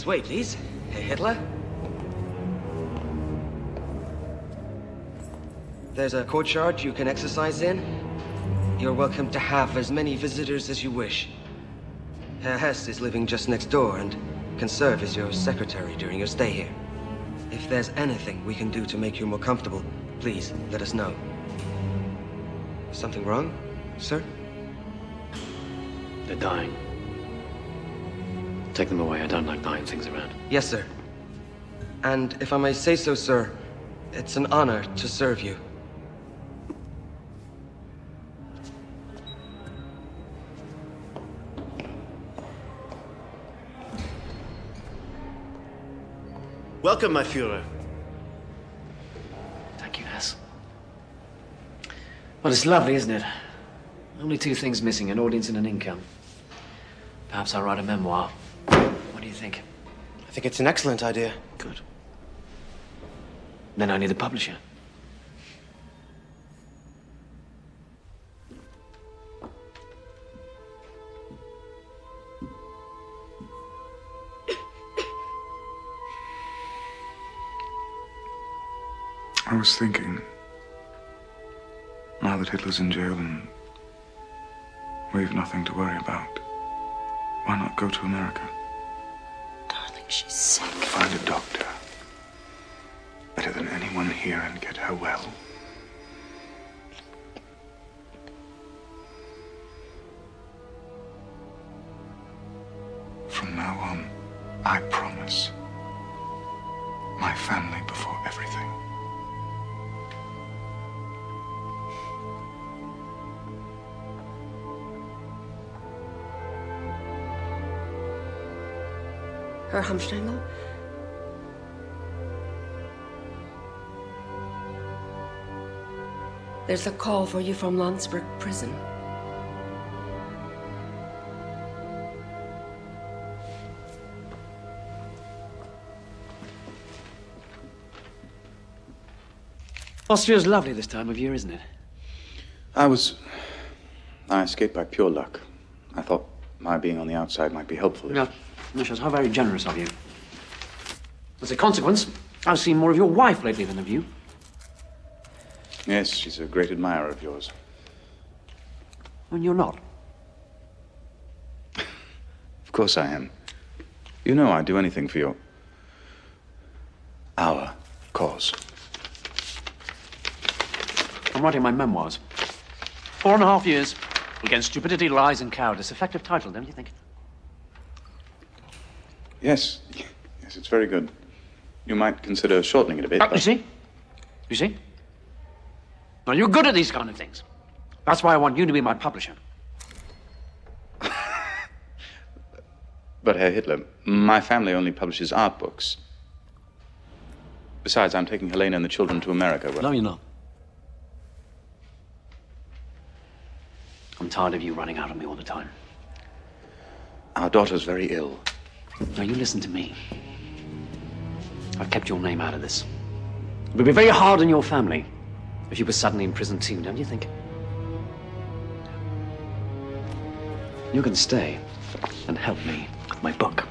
This way, please. Hey, Hitler. There's a courtyard you can exercise in. You're welcome to have as many visitors as you wish. Herr Hess is living just next door and can serve as your secretary during your stay here. If there's anything we can do to make you more comfortable, please let us know. Something wrong, sir? They're dying. Take them away. I don't like dying things around. Yes, sir. And if I may say so, sir, it's an honor to serve you. Welcome, my Führer. Thank you, Hess. Well, it's lovely, isn't it? Only two things missing, an audience and an income. Perhaps I'll write a memoir. What do you think? I think it's an excellent idea. Good. Then I need a publisher. I was thinking, now that Hitler's in jail and we've nothing to worry about, why not go to America? Darling, she's sick. Find a doctor. Better than anyone here, and get her well. From now on, I promise. My family before everything. Herr Hamstengel? There's a call for you from Landsberg prison. Austria's lovely this time of year, isn't it? I escaped by pure luck. I thought my being on the outside might be helpful. No, Nicholas, how very generous of you. As a consequence, I've seen more of your wife lately than of you. Yes, she's a great admirer of yours. And you're not. Of course I am. You know I'd do anything for our cause. I'm writing my memoirs. 4.5 years against stupidity, lies, and cowardice. Effective title, don't you think? Yes, it's very good. You might consider shortening it a bit. You see? You see? Now, you're good at these kind of things. That's why I want you to be my publisher. But Herr Hitler, my family only publishes art books. Besides, I'm taking Helena and the children to America. No, you're not. I'm tired of you running out on me all the time. Our daughter's very ill. Now, you listen to me. I've kept your name out of this. It would be very hard on your family if you were suddenly in prison too, don't you think? You can stay and help me with my book.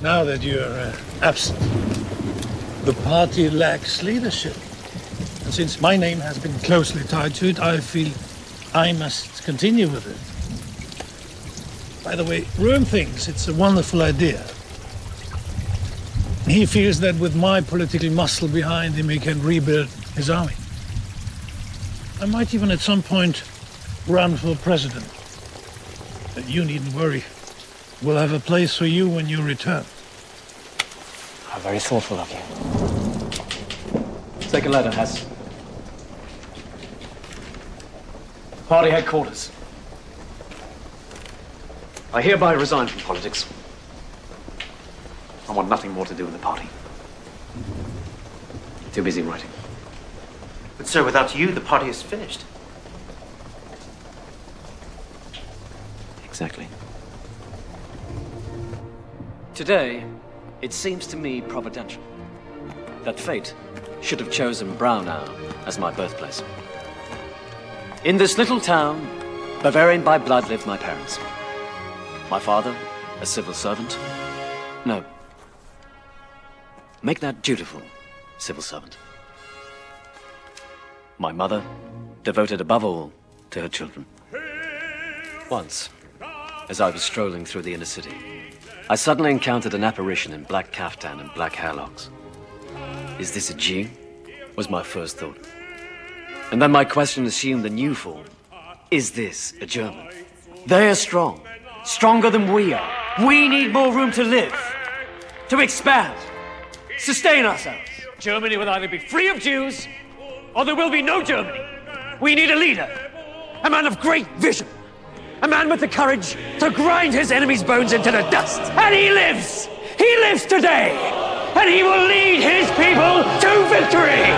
Now that you're absent, the party lacks leadership. And since my name has been closely tied to it, I feel I must continue with it. By the way, Röhm thinks it's a wonderful idea. He feels that with my political muscle behind him, he can rebuild his army. I might even at some point run for president. But you needn't worry. We'll have a place for you when you return. How very thoughtful of you. Take a letter, Hess. Party headquarters. I hereby resign from politics. I want nothing more to do with the party. Too busy writing. But sir, without you, the party is finished. Exactly. Today, it seems to me providential that fate should have chosen Braunau as my birthplace. In this little town, Bavarian by blood, lived my parents. My father, a civil servant? No. Make that dutiful civil servant. My mother, devoted above all to her children. Once, as I was strolling through the inner city, I suddenly encountered an apparition in black kaftan and black hairlocks. Is this a Jew? Was my first thought. And then my question assumed a new form. Is this a German? They are strong, stronger than we are. We need more room to live, to expand, sustain ourselves. Germany will either be free of Jews, or there will be no Germany. We need a leader, a man of great vision, a man with the courage to grind his enemy's bones into the dust. And he lives! He lives today! And he will lead his people to victory!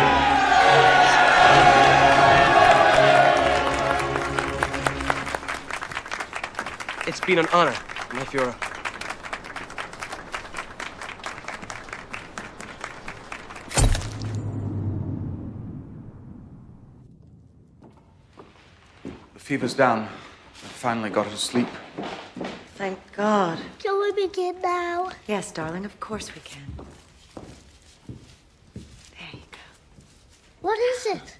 It's been an honor, my Führer. The fever's down. I finally got her to sleep. Thank God. Can we begin now? Yes, darling, of course we can. There you go. What is it?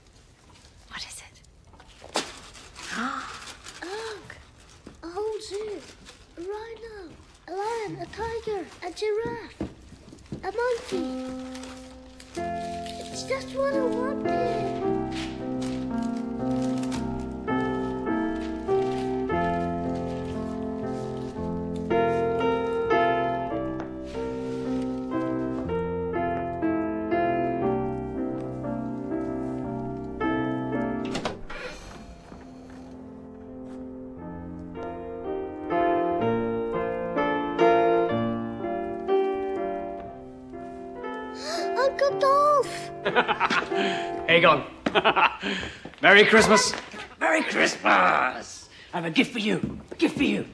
What is it? Look, a whole zoo, a rhino, a lion, a tiger, a giraffe, a monkey. It's just what I wanted. Uncle Dolph! Aegon. Merry Christmas. Merry Christmas. I have a gift for you. A gift for you.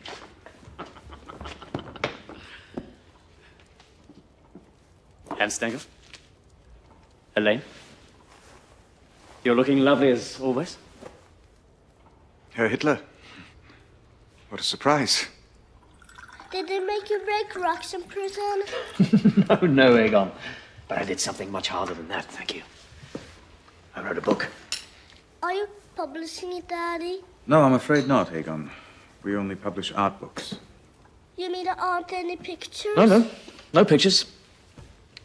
Hans Stengel. Elaine. You're looking lovely as always. Herr Hitler. What a surprise. Did they make you break rocks in prison? No, Aegon. But I did something much harder than that, thank you. I wrote a book. Are you publishing it, Daddy? No, I'm afraid not, Aegon. We only publish art books. You mean there aren't any pictures? No. No pictures.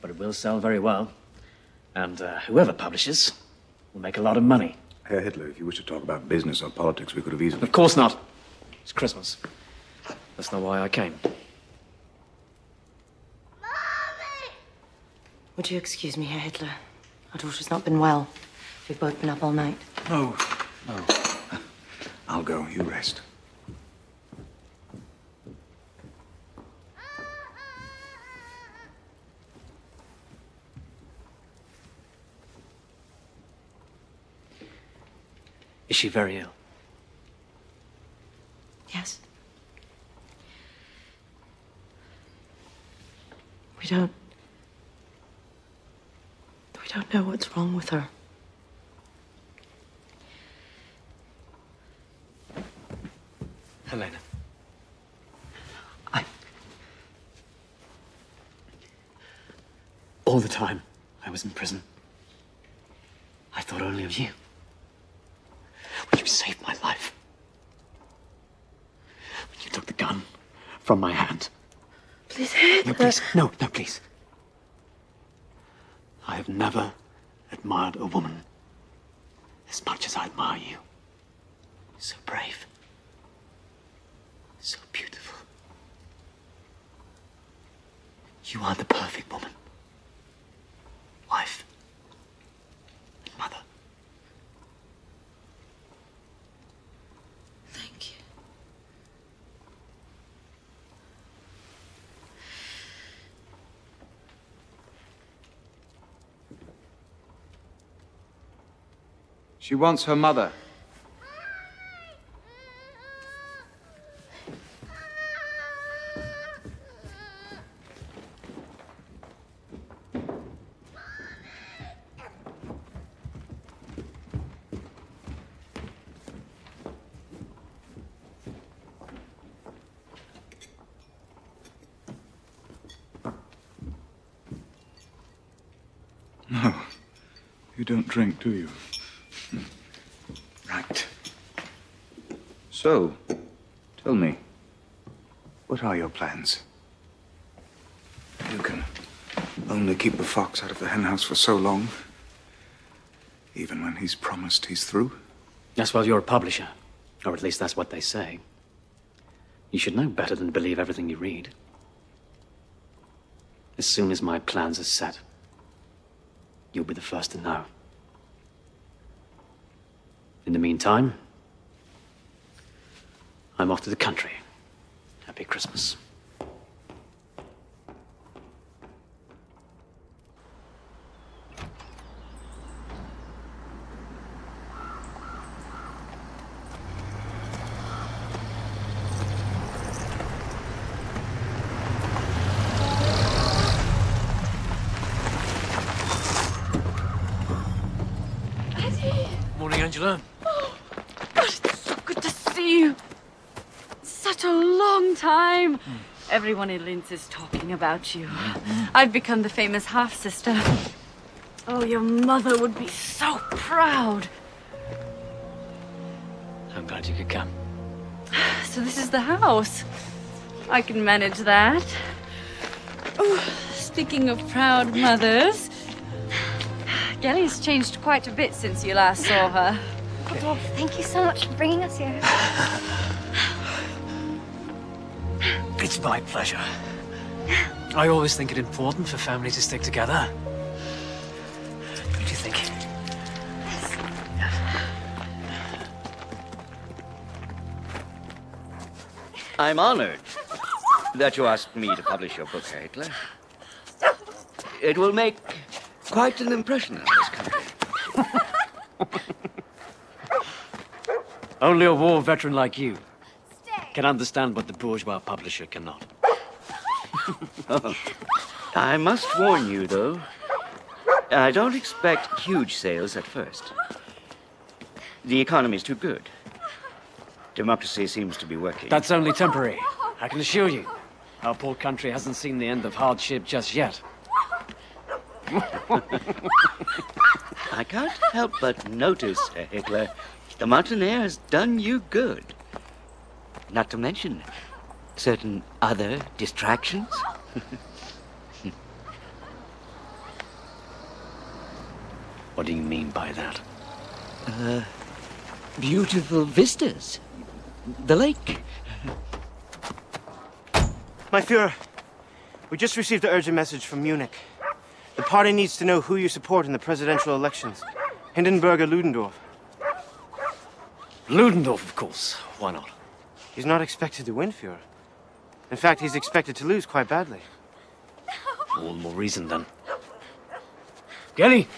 But it will sell very well. And whoever publishes will make a lot of money. Herr Hitler, if you wish to talk about business or politics, we could have easily... Of course not. It's Christmas. That's not why I came. Mommy! Would you excuse me, Herr Hitler? Our daughter's not been well. We've both been up all night. No. I'll go. You rest. Is she very ill? Yes. We don't know what's wrong with her. Helena. All the time I was in prison, I thought only of you. When you saved my life. When you took the gun from my hand. Please, Hitler. No, please. No, please. I have never admired a woman as much as I admire you. So brave. So beautiful. You are the perfect woman. Wife. And mother. Thank you. She wants her mother. No. You don't drink, do you? Right. So, tell me, what are your plans? You can only keep the fox out of the henhouse for so long, even when he's promised he's through. Yes, well, you're a publisher. Or at least that's what they say. You should know better than to believe everything you read. As soon as my plans are set, you'll be the first to know. In the meantime, I'm off to the country. Happy Christmas. Morning, Angela. Oh, God, it's so good to see you. Such a long time. Everyone in Linz is talking about you. I've become the famous half-sister. Oh, your mother would be so proud. I'm glad you could come. So this is the house. I can manage that. Oh, speaking of proud mothers, Gelly's changed quite a bit since you last saw her. Oh, thank you so much for bringing us here. It's my pleasure. I always think it important for families to stick together. What do you think? I'm honored that you asked me to publish your book, Herr Hitler. It will make quite an impression on this country. Only a war veteran like you can understand what the bourgeois publisher cannot. Oh, I must warn you, though. I don't expect huge sales at first. The economy's too good. Democracy seems to be working. That's only temporary. I can assure you. Our poor country hasn't seen the end of hardship just yet. I can't help but notice, Herr Hitler, the mountain air has done you good. Not to mention certain other distractions. What do you mean by that? Beautiful vistas. The lake. My Führer, we just received an urgent message from Munich. The party needs to know who you support in the presidential elections. Hindenburg or Ludendorff. Ludendorff, of course. Why not? He's not expected to win, Führer. In fact, he's expected to lose quite badly. All the more reason, then. Gelly!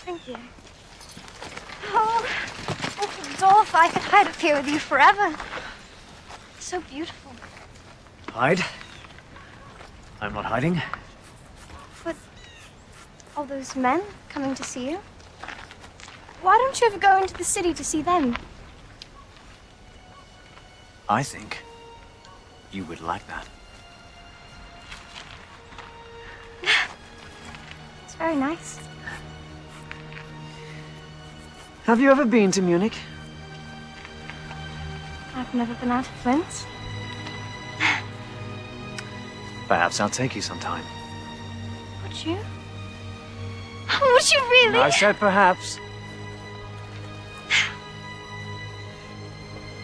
Thank you. Oh, Dolph, I could hide up here with you forever. So beautiful. Hide? I'm not hiding. But all those men coming to see you? Why don't you ever go into the city to see them? I think you would like that. It's very nice. Have you ever been to Munich? I've never been out of Linz. Perhaps I'll take you sometime. Would you? Would you really? I said perhaps.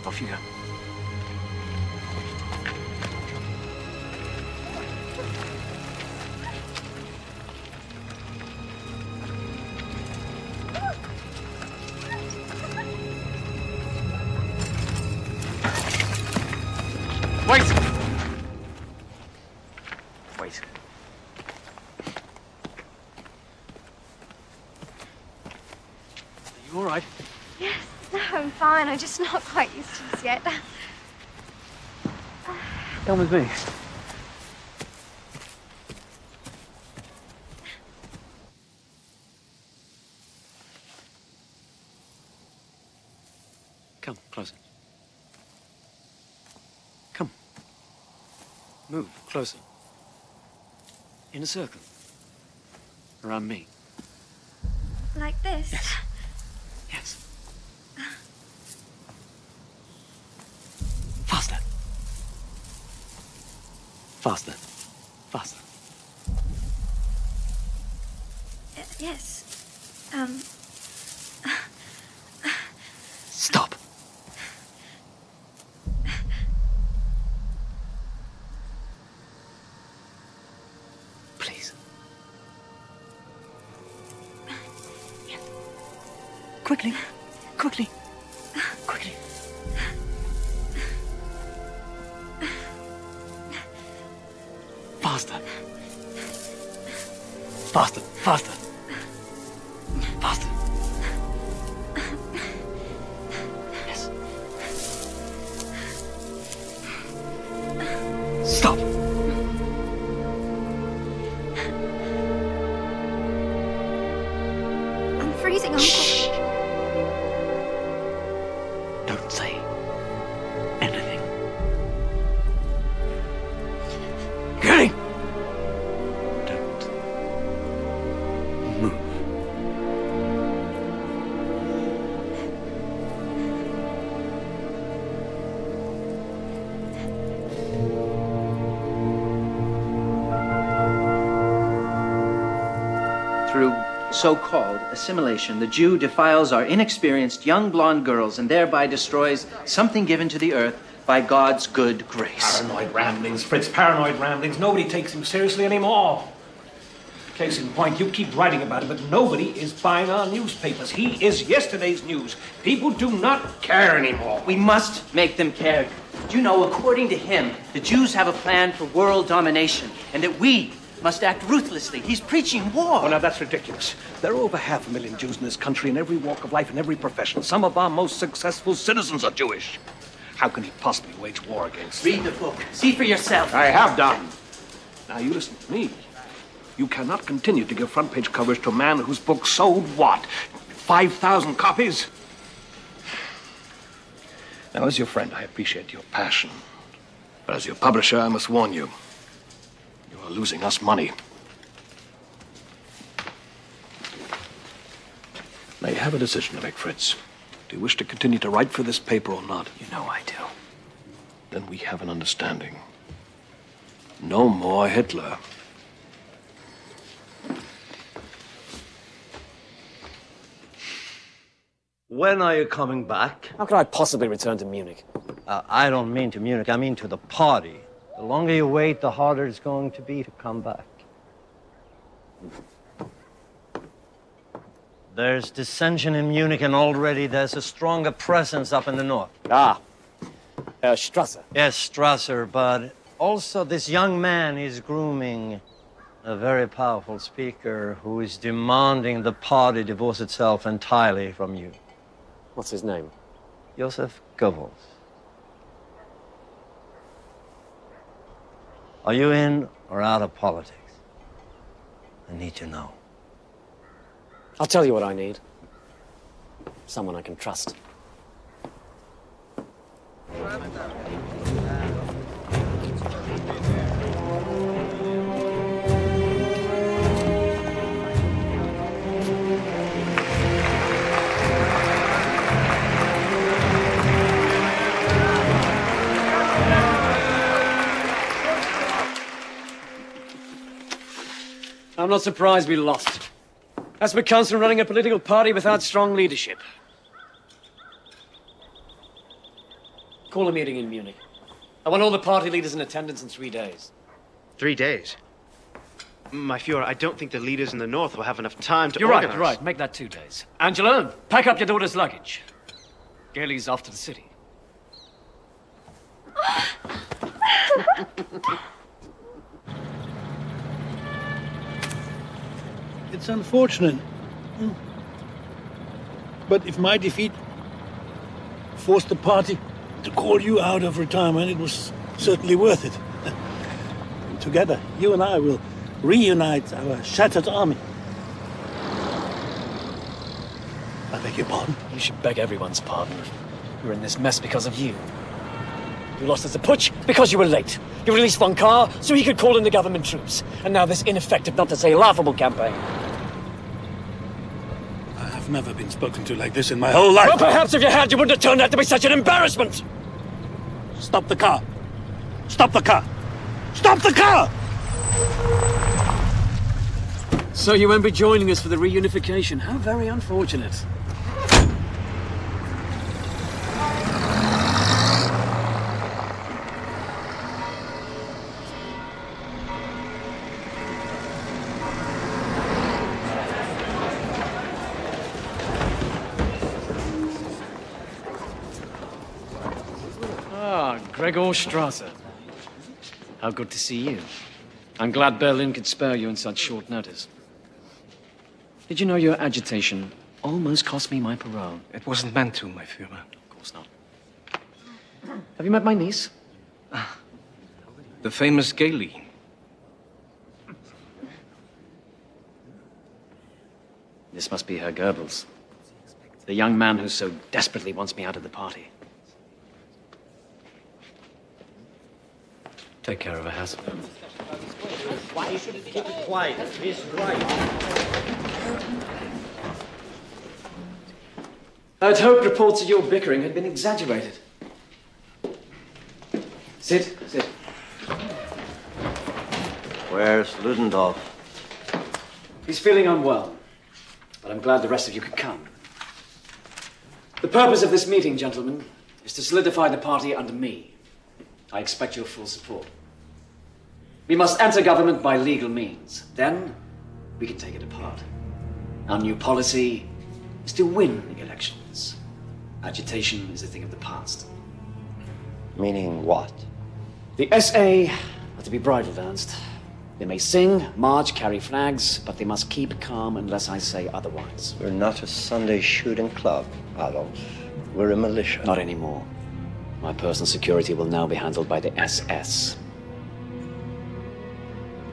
Off you go. Wait! Wait. Are you all right? Yes, no, I'm fine. I'm just not quite used to this yet. Come with me. Come, closer. Come. Move, closer. In a circle. Around me. Like this? Yes. Yes. Faster. Faster. Faster. Yes. Stop. Please. Quickly. Quickly. Quickly. Faster. Faster. Faster. Faster. Yes. Stop. I'm freezing, Uncle. Shh. Don't say anything. Gary! Don't move. Through so-called assimilation, the Jew defiles our inexperienced young blonde girls and thereby destroys something given to the earth by God's good grace. Paranoid ramblings, Fritz, paranoid ramblings. Nobody takes him seriously anymore. Case in point, you keep writing about it, but nobody is buying our newspapers. He is yesterday's news. People do not care anymore. We must make them care. You know, according to him, the Jews have a plan for world domination, and that we must act ruthlessly. He's preaching war. Oh, now that's ridiculous. There are over 500,000 Jews in this country in every walk of life and every profession. Some of our most successful citizens are Jewish. How can he possibly wage war against them? Read the book. See for yourself. I have done. Now you listen to me. You cannot continue to give front page coverage to a man whose book sold what? 5,000 copies? Now, as your friend, I appreciate your passion. But as your publisher, I must warn you. You are losing us money. Now, you have a decision to make, Fritz. Do you wish to continue to write for this paper or not? You know I do. Then we have an understanding. No more Hitler. When are you coming back? How could I possibly return to Munich? I don't mean to Munich, I mean to the party. The longer you wait, the harder it's going to be to come back. There's dissension in Munich, and already there's a stronger presence up in the north. Ah, Strasser. Yes, Strasser, but also this young man is grooming a very powerful speaker who is demanding the party divorce itself entirely from you. What's his name? Joseph Goebbels. Are you in or out of politics? I need to know. I'll tell you what I need. Someone I can trust. I'm not surprised we lost. That's what comes from running a political party without strong leadership. Call a meeting in Munich. I want all the party leaders in attendance in 3 days. 3 days? My Fuhrer, I don't think the leaders in the north will have enough time to You're organize. right. Make that 2 days. Angela, pack up your daughter's luggage. Gailey's off to the city. It's unfortunate. But if my defeat forced the party to call you out of retirement, it was certainly worth it. Together, you and I will reunite our shattered army. I beg your pardon? You should beg everyone's pardon. We're in this mess because of you. You lost us a putsch because you were late. You released Von Kahr so he could call in the government troops. And now this ineffective, not to say laughable campaign. I've never been spoken to like this in my whole life. Well, perhaps if you had, you wouldn't have turned out to be such an embarrassment. Stop the car. Stop the car. Stop the car! So you won't be joining us for the reunification. How very unfortunate. Gregor Strasser. How good to see you. I'm glad Berlin could spare you in such short notice. Did you know your agitation almost cost me my parole? It wasn't meant to, my Führer. Of course not. Have you met my niece? The famous Gailey. This must be Herr Goebbels. The young man who so desperately wants me out of the party. Take care of her, Hassel. Why should it keep it quiet? He's right. I'd hoped reports of your bickering had been exaggerated. Sit. Where's Ludendorff? He's feeling unwell, but I'm glad the rest of you could come. The purpose of this meeting, gentlemen, is to solidify the party under me. I expect your full support. We must enter government by legal means. Then, we can take it apart. Our new policy is to win elections. Agitation is a thing of the past. Meaning what? The SA are to be bridled, Ernst. They may sing, march, carry flags, but they must keep calm unless I say otherwise. We're not a Sunday shooting club, Adolf. We're a militia. Not anymore. My personal security will now be handled by the SS.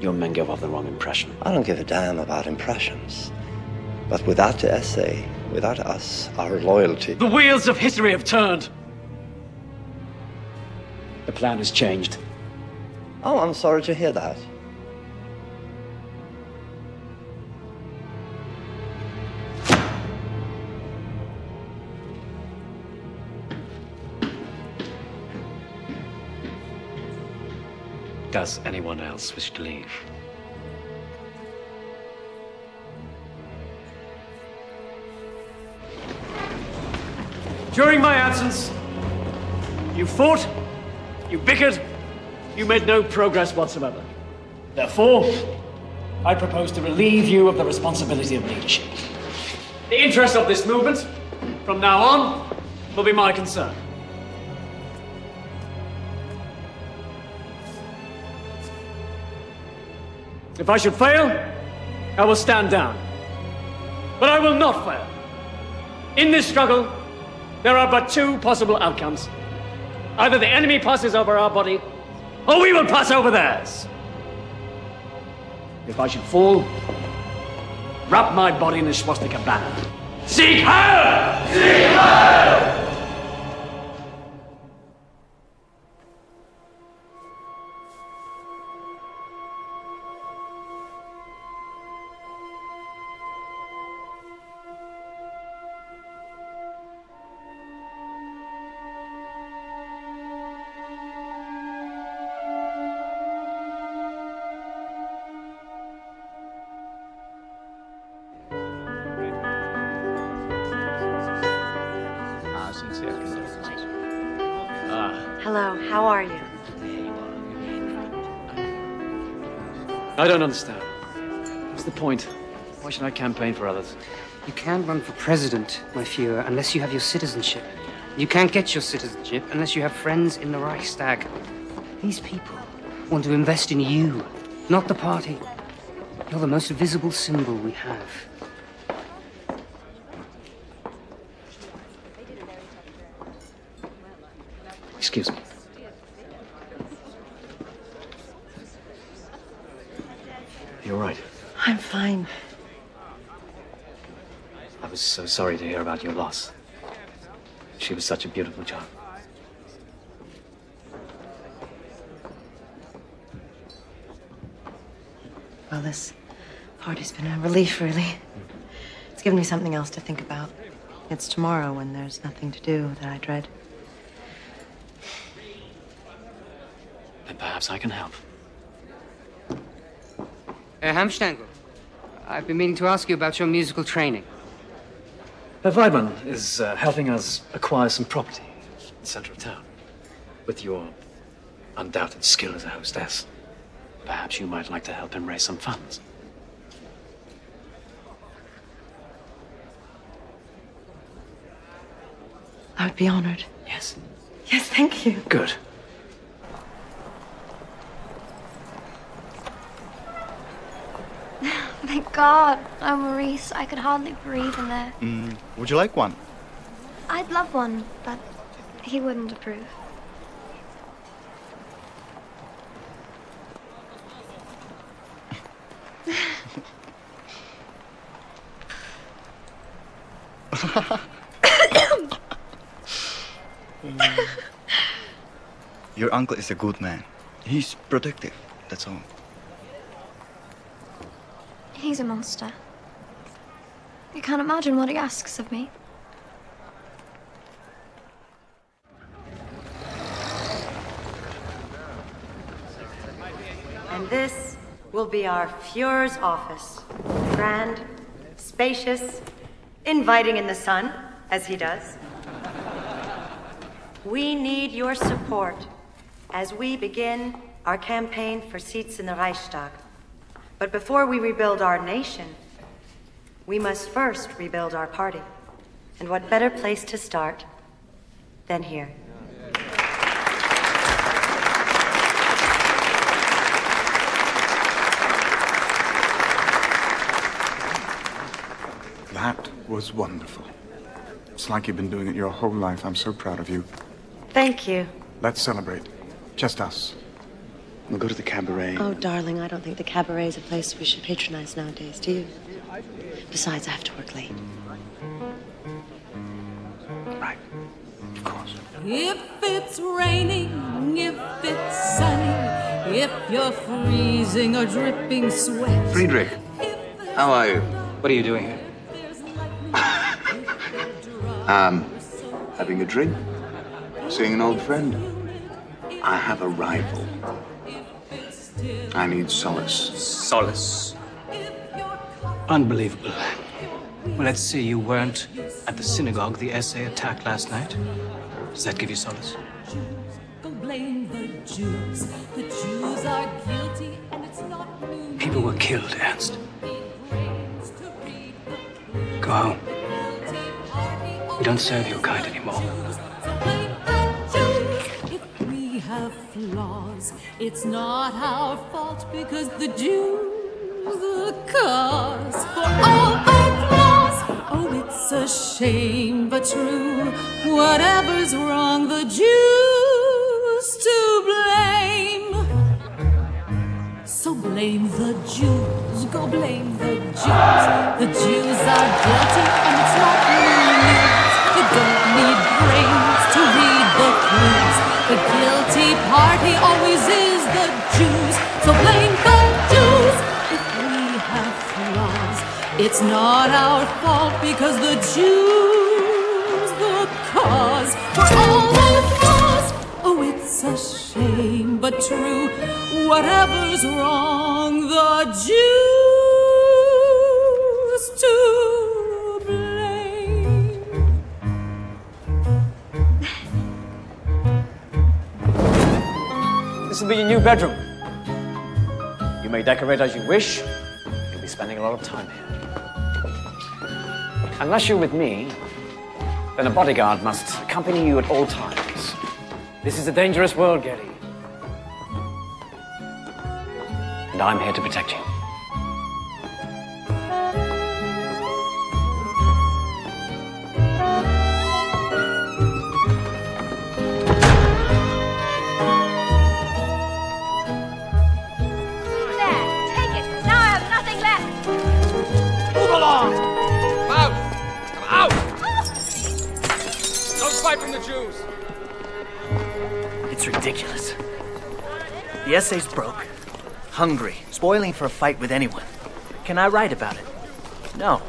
Your men give off the wrong impression. I don't give a damn about impressions. But without the SA, without us, our loyalty... The wheels of history have turned. The plan has changed. Oh, I'm sorry to hear that. Does anyone else wish to leave? During my absence, you fought, you bickered, you made no progress whatsoever. Therefore, I propose to relieve you of the responsibility of leadership. The interest of this movement, from now on, will be my concern. If I should fail, I will stand down. But I will not fail. In this struggle, there are but two possible outcomes. Either the enemy passes over our body, or we will pass over theirs. If I should fall, wrap my body in the swastika banner. Sieg Heil! Sieg Heil! Hello, how are you? I don't understand. What's the point? Why should I campaign for others? You can't run for president, my Führer, unless you have your citizenship. You can't get your citizenship unless you have friends in the Reichstag. These people want to invest in you, not the party. You're the most visible symbol we have. Excuse me. You're right. I'm fine. I was so sorry to hear about your loss. She was such a beautiful child. Well, this party's been a relief, really. It's given me something else to think about. It's tomorrow when there's nothing to do that I dread. Then perhaps I can help. Hamstangle, I've been meaning to ask you about your musical training. Weidman is helping us acquire some property in the center of town. With your undoubted skill as a hostess, perhaps you might like to help him raise some funds. I would be honored. Yes. Yes, thank you. Good. Thank God. Oh, Maurice, I could hardly breathe in there. Would you like one? I'd love one, but he wouldn't approve. Your uncle is a good man. He's protective, that's all. He's a monster. You can't imagine what he asks of me. And this will be our Fuhrer's office. Grand, spacious, inviting in the sun, as he does. We need your support as we begin our campaign for seats in the Reichstag. But before we rebuild our nation, we must first rebuild our party. And what better place to start than here? That was wonderful. It's like you've been doing it your whole life. I'm so proud of you. Thank you. Let's celebrate. Just us. We'll go to the cabaret. Oh, darling, I don't think the cabaret is a place we should patronize nowadays, do you? Besides, I have to work late. Right. Of course. If it's raining, if it's sunny, if you're freezing or dripping sweat. Friedrich, how are you? What are you doing here? Having a drink? Seeing an old friend? I have a rival. I need solace. Solace. Unbelievable. Well, let's see, you weren't at the synagogue the essay attack last night. Does that give you solace? Don't blame the Jews. The Jews are guilty, and it's not new. People were killed, Ernst. Go home. We don't serve your kind anymore. If we have flaws, it's not our fault because the Jews the cause for all our flaws. Oh, it's a shame, but true. Whatever's wrong, the Jews to blame. So blame the Jews, go blame the Jews. The Jews are guilty, and it's not news. You don't need brains to read the clues. The guilty party always is the Jews. So blame the Jews. If we have flaws, it's not our fault because the Jews the cause for all our flaws. Oh, it's a shame, but true. Whatever's wrong, the Jews to blame. This will be your new bedroom. You may decorate as you wish. You'll be spending a lot of time here. Unless you're with me, then a bodyguard must accompany you at all times. This is a dangerous world, Getty. And I'm here to protect you. There, take it. Now I have nothing left. Move along! Come out! Come out! Don't fight from the Jews. It's ridiculous. The essay's broke, hungry, spoiling for a fight with anyone. Can I write about it? No,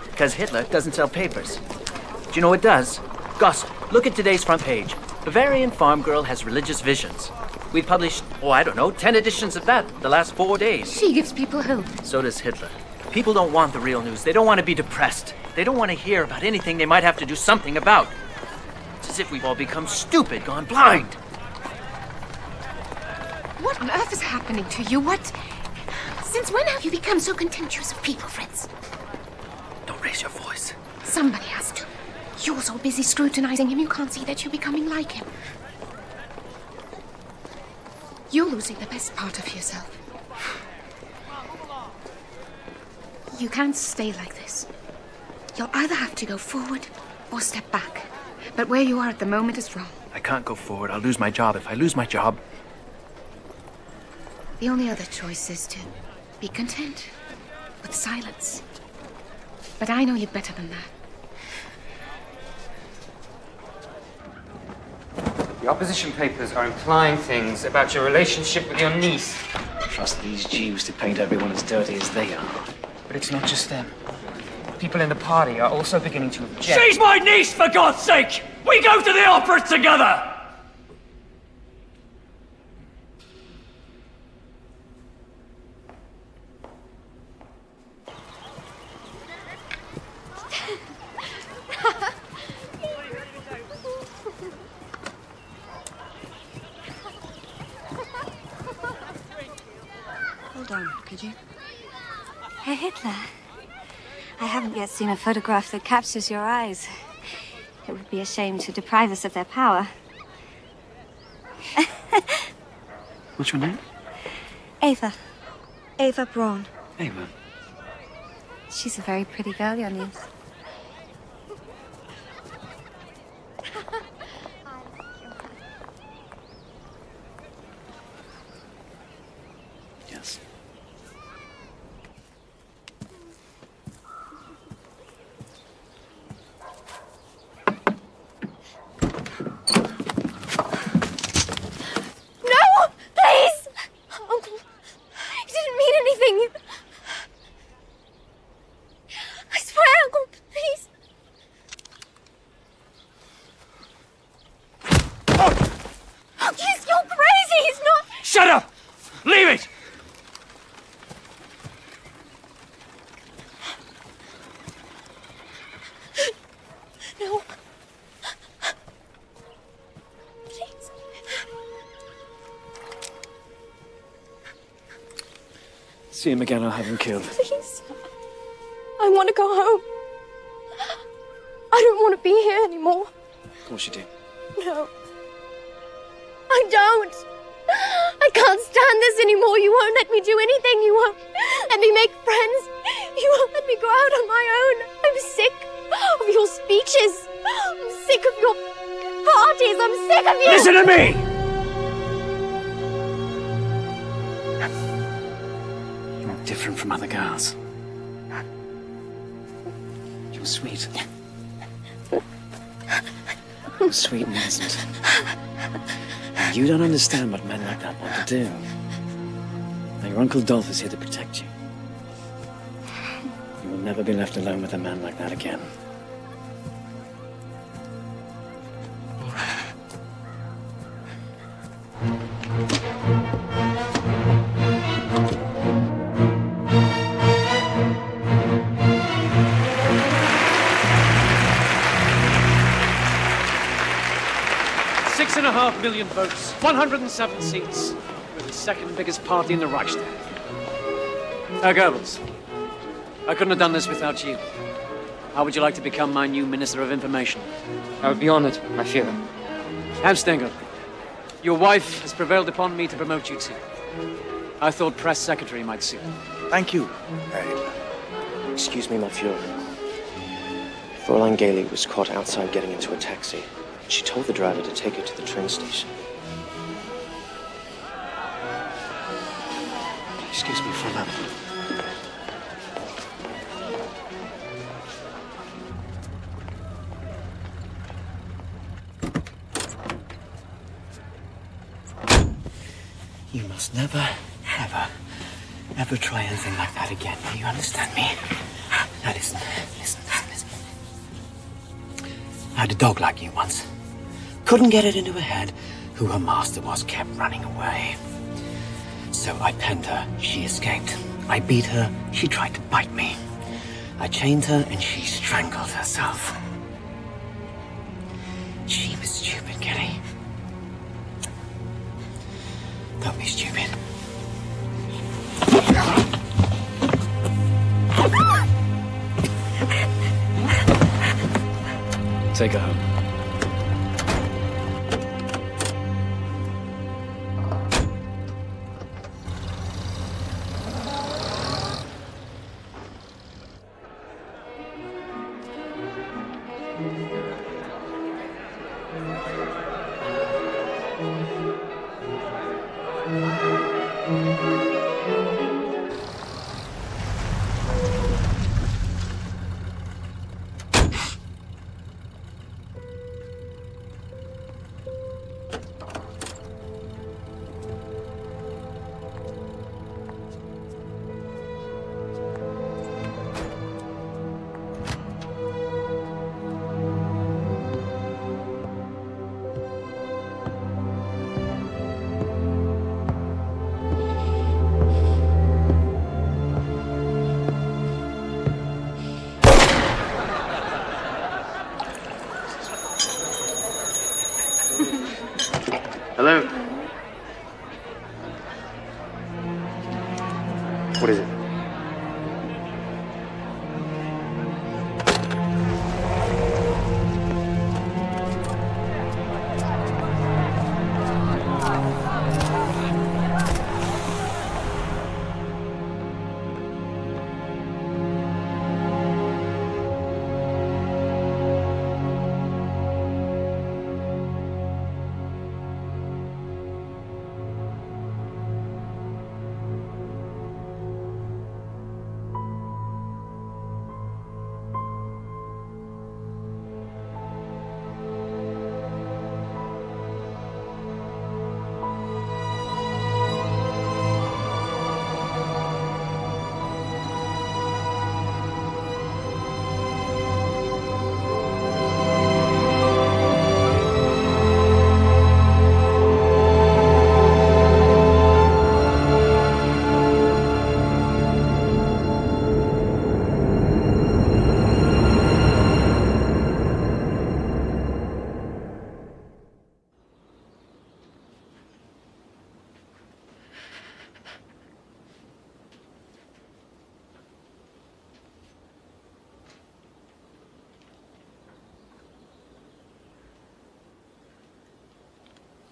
because Hitler doesn't sell papers. Do you know what does? Gossip. Look at today's front page. Bavarian farm girl has religious visions. We've published, 10 editions of that the last 4 days. She gives people hope. So does Hitler. People don't want the real news. They don't want to be depressed. They don't want to hear about anything they might have to do something about. It's as if we've all become stupid, gone blind. What on earth is happening to you? Since when have you become so contemptuous of people, Fritz? Don't raise your voice. Somebody has to. You're so busy scrutinizing him, you can't see that you're becoming like him. You're losing the best part of yourself. You can't stay like this. You'll either have to go forward or step back. But where you are at the moment is wrong. I can't go forward. I'll lose my job. If I lose my job... The only other choice is to be content with silence. But I know you better than that. The opposition papers are implying things about your relationship with your niece. Trust these Jews to paint everyone as dirty as they are. But it's not just them. People in the party are also beginning to object. She's my niece, for God's sake! We go to the opera together! Hold on, could you? Herr Hitler, I haven't yet seen a photograph that captures your eyes. It would be a shame to deprive us of their power. What's your name? Ava. Ava Braun. Ava. She's a very pretty girl, your niece. Yes. No! Please! Uncle, you didn't mean anything. I swear, Uncle, please. You're crazy! He's not... Shut up! Leave it! No. Please. See him again, I'll have him killed. Please. I want to go home. I don't want to be here anymore. Of course you do. No. I don't. I can't stand this anymore. You won't let me do anything. You won't let me make friends. You won't let me go out on my own. I'm sick of your speeches. I'm sick of your parties. I'm sick of you. Listen to me! You're different from other girls. You're sweet. You're sweet and innocent. And you don't understand what men like that want to do. Now, your Uncle Dolph is here to protect you. You will never be left alone with a man like that again. $6.5 million votes, 107 seats. We're the second biggest party in the Reichstag. Herr Goebbels, I couldn't have done this without you. How would you like to become my new Minister of Information? I would be honored, my Führer. Herr Stengel, your wife has prevailed upon me to promote you too. I thought press secretary might suit. Thank you. Excuse me, my Führer. Fräulein Gailey was caught outside getting into a taxi. She told the driver to take her to the train station. Excuse me for a moment. must never, ever, ever try anything like that again. Do you understand me? Now listen. I had a dog like you once. Couldn't get it into her head who her master was, kept running away. So I penned her, she escaped. I beat her, she tried to bite me. I chained her and she strangled herself. She was stupid, Kenny. Don't be stupid. Take her home. Hello? What is it?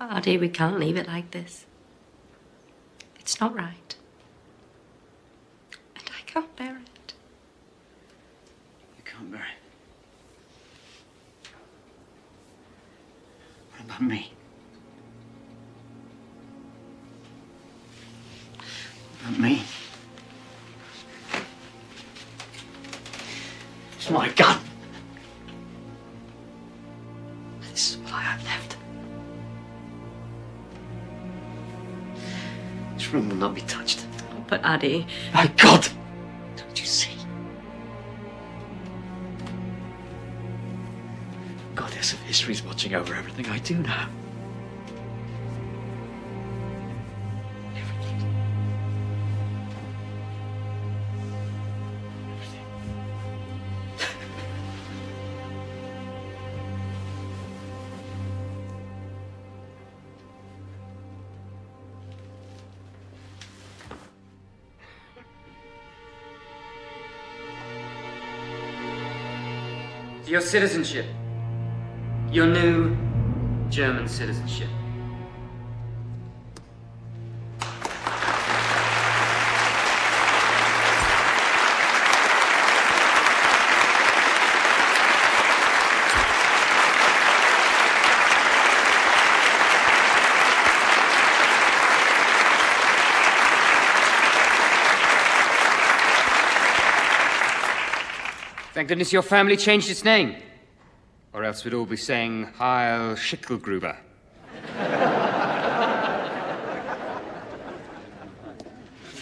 Artie, we can't leave it like this. It's not right. And I can't bear it. You can't bear it. What about me? What about me? It's my gun. This is why I've left. This room will not be touched. But Addie... My God! Don't you see? Goddess of history's watching over everything I do now. Your citizenship. Your new German citizenship. Thank goodness your family changed its name. Or else we'd all be saying Heil Schickelgruber.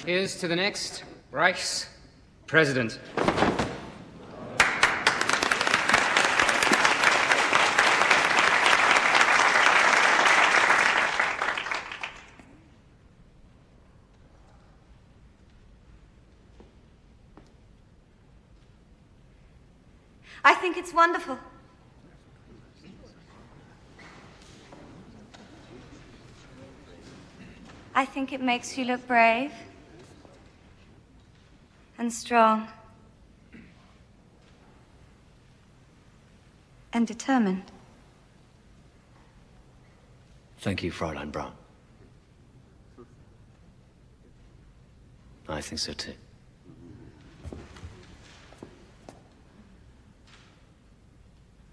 Here's to the next Reich's president. I think it's wonderful. I think it makes you look brave and strong and determined. Thank you, Fräulein Braun. I think so too.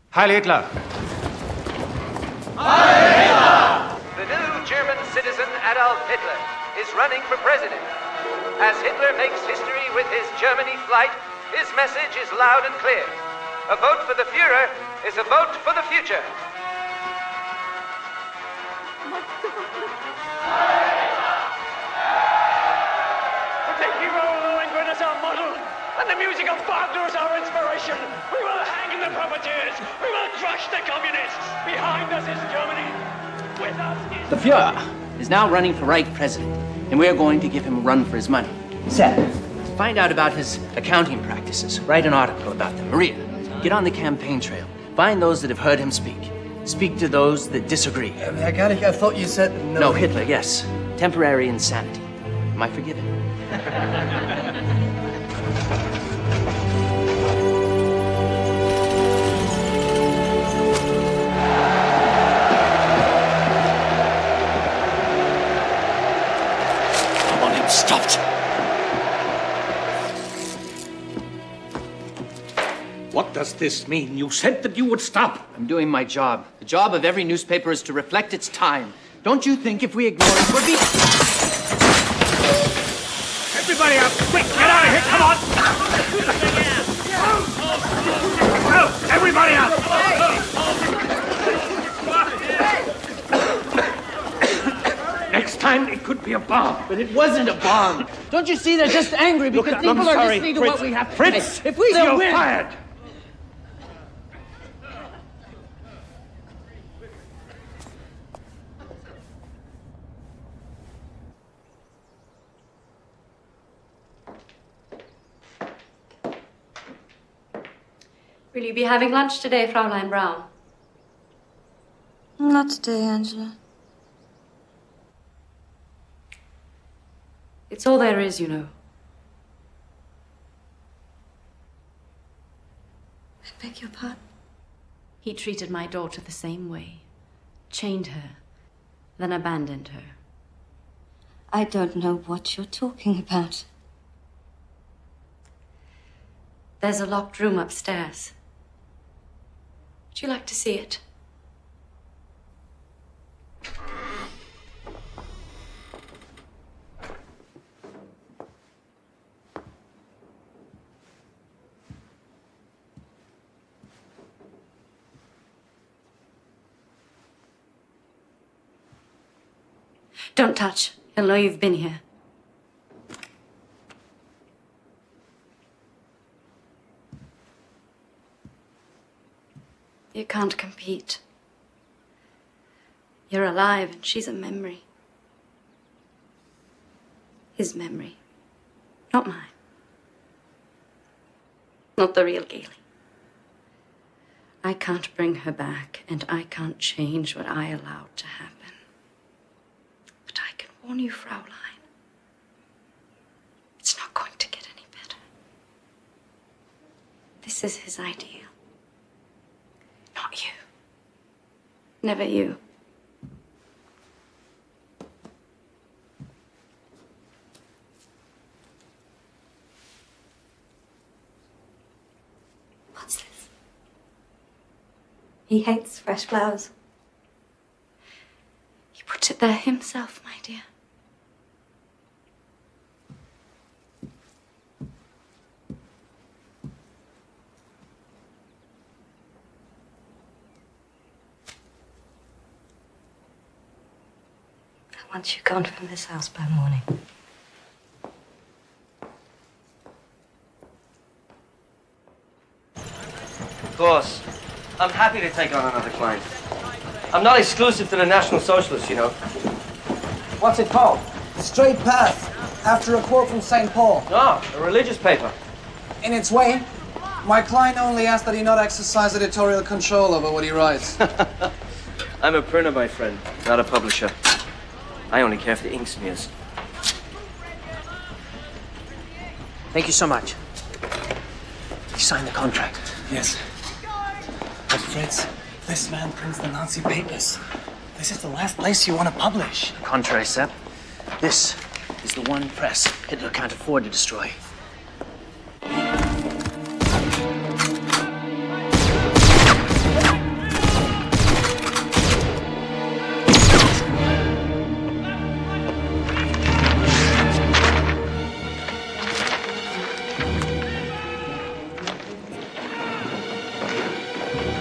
Heil Hitler! The new German citizen Adolf Hitler is running for president. As Hitler makes history with his Germany flight, his message is loud and clear. A vote for the Führer is a vote for the future. The Pinky Roll Lohengrin is our model, and the music of Wagner is our inspiration. We will hang the profiteers. We will crush the communists. Behind us is Germany. With us is... The Führer is now running for Reich president, and we're going to give him a run for his money. Seth, find out about his accounting practices. Write an article about them. Maria, get on the campaign trail. Find those that have heard him speak. Speak to those that disagree. Herr Gallich, I thought you said no. No, Hitler, yes. Temporary insanity. Am I forgiven? I want him stopped. What does this mean? You said that you would stop. I'm doing my job. The job of every newspaper is to reflect its time. Don't you think if we ignore it, we'll be... Everybody out! Quick, get out of here! Come on! Oh, everybody out! Next time it could be a bomb. But it wasn't a bomb. Don't you see they're just angry because Look, people I'm are sorry, listening to Fritz. what we have to Fritz, say. If we you're don't win... fired. Will you be having lunch today, Fräulein Braun? Not today, Angela. It's all there is, you know. I beg your pardon? He treated my daughter the same way. Chained her, then abandoned her. I don't know what you're talking about. There's a locked room upstairs. Would you like to see it? Don't touch. He'll know you've been here. You can't compete. You're alive and she's a memory. His memory, not mine. Not the real Gailey. I can't bring her back, and I can't change what I allowed to happen. But I can warn you, Fraulein. It's not going to get any better. This is his ideal. Not you. Never you. What's this? He hates fresh flowers. He put it there himself, my dear. I want you gone from this house by morning. Of course. I'm happy to take on another client. I'm not exclusive to the National Socialists, you know. What's it called? Straight Path, after a quote from St. Paul. No, a religious paper. In its way, my client only asks that he not exercise editorial control over what he writes. I'm a printer, my friend, not a publisher. I only care for the ink smears. Thank you so much. You signed the contract. Yes. But Fritz, this man prints the Nazi papers. This is the last place you want to publish. Contrary, Sepp. This is the one press Hitler can't afford to destroy.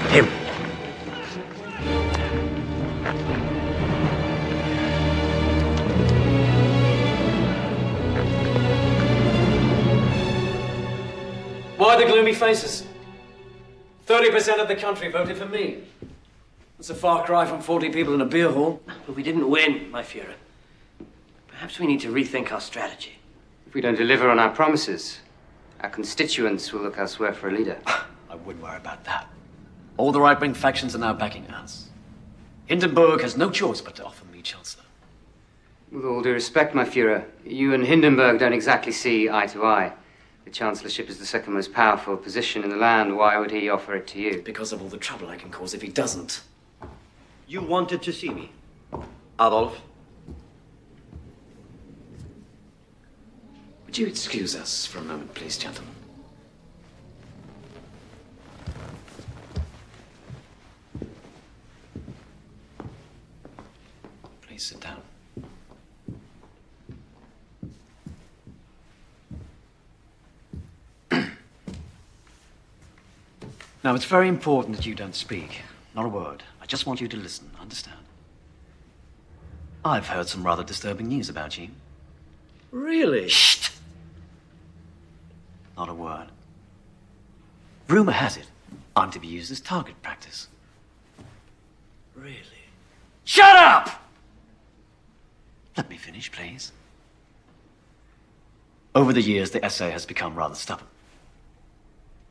Him. Why the gloomy faces? 30% of the country voted for me. That's a far cry from 40 people in a beer hall. But we didn't win, my Führer. Perhaps we need to rethink our strategy. If we don't deliver on our promises, our constituents will look elsewhere for a leader. I wouldn't worry about that. All the right-wing factions are now backing us. Hindenburg has no choice but to offer me Chancellor. With all due respect, my Führer, you and Hindenburg don't exactly see eye to eye. The Chancellorship is the second most powerful position in the land. Why would he offer it to you? Because of all the trouble I can cause if he doesn't. You wanted to see me, Adolf. Would you excuse us for a moment, please, gentlemen? Please sit down. Now, it's very important that you don't speak. Not a word. I just want you to listen, understand? I've heard some rather disturbing news about you. Really? Shh! Not a word. Rumor has it I'm to be used as target practice. Really? Shut up! Let me finish, please. Over the years, the SA has become rather stubborn.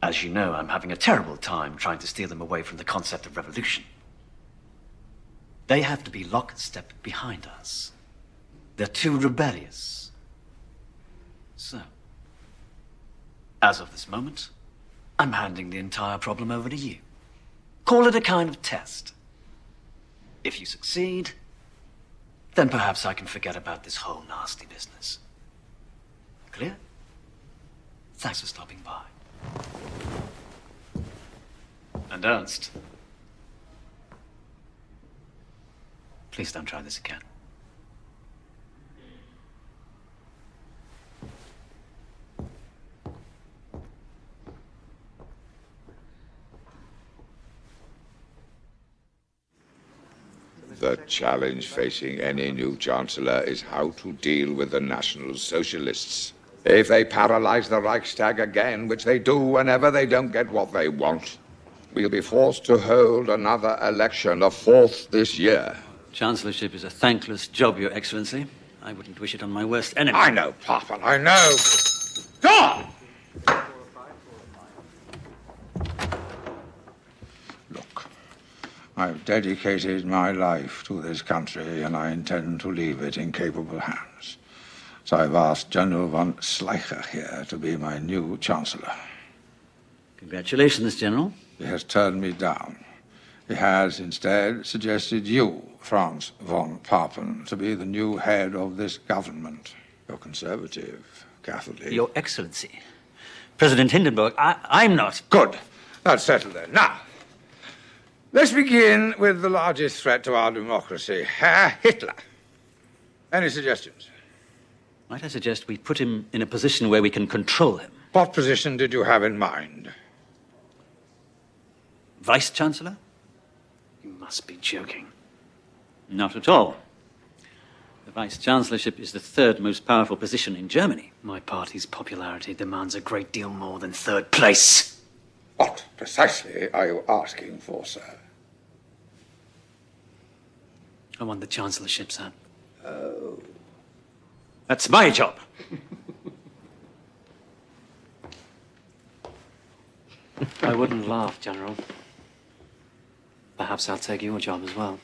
As you know, I'm having a terrible time trying to steer them away from the concept of revolution. They have to be lockstep behind us. They're too rebellious. So, as of this moment, I'm handing the entire problem over to you. Call it a kind of test. If you succeed, then perhaps I can forget about this whole nasty business. Clear? Thanks for stopping by. And Ernst, please don't try this again. The challenge facing any new chancellor is how to deal with the National Socialists. If they paralyze the Reichstag again, which they do whenever they don't get what they want, we'll be forced to hold another election, the 4th this year. Chancellorship is a thankless job, Your Excellency. I wouldn't wish it on my worst enemy. I know, Papa, I know. Go on! Look, I've dedicated my life to this country, and I intend to leave it in capable hands. So I've asked General von Schleicher here to be my new Chancellor. Congratulations, General. He has turned me down. He has instead suggested you, Franz von Papen, to be the new head of this government. You're conservative, Catholic. Your Excellency, President Hindenburg, I'm not. Good. That's settled then. Now, let's begin with the largest threat to our democracy, Herr Hitler. Any suggestions? Might I suggest we put him in a position where we can control him? What position did you have in mind? Vice-Chancellor? You must be joking. Not at all. The Vice-Chancellorship is the third most powerful position in Germany. My party's popularity demands a great deal more than third place. What precisely are you asking for, sir? I want the Chancellorship, sir. Oh. That's my job. I wouldn't laugh, General. Perhaps I'll take your job as well.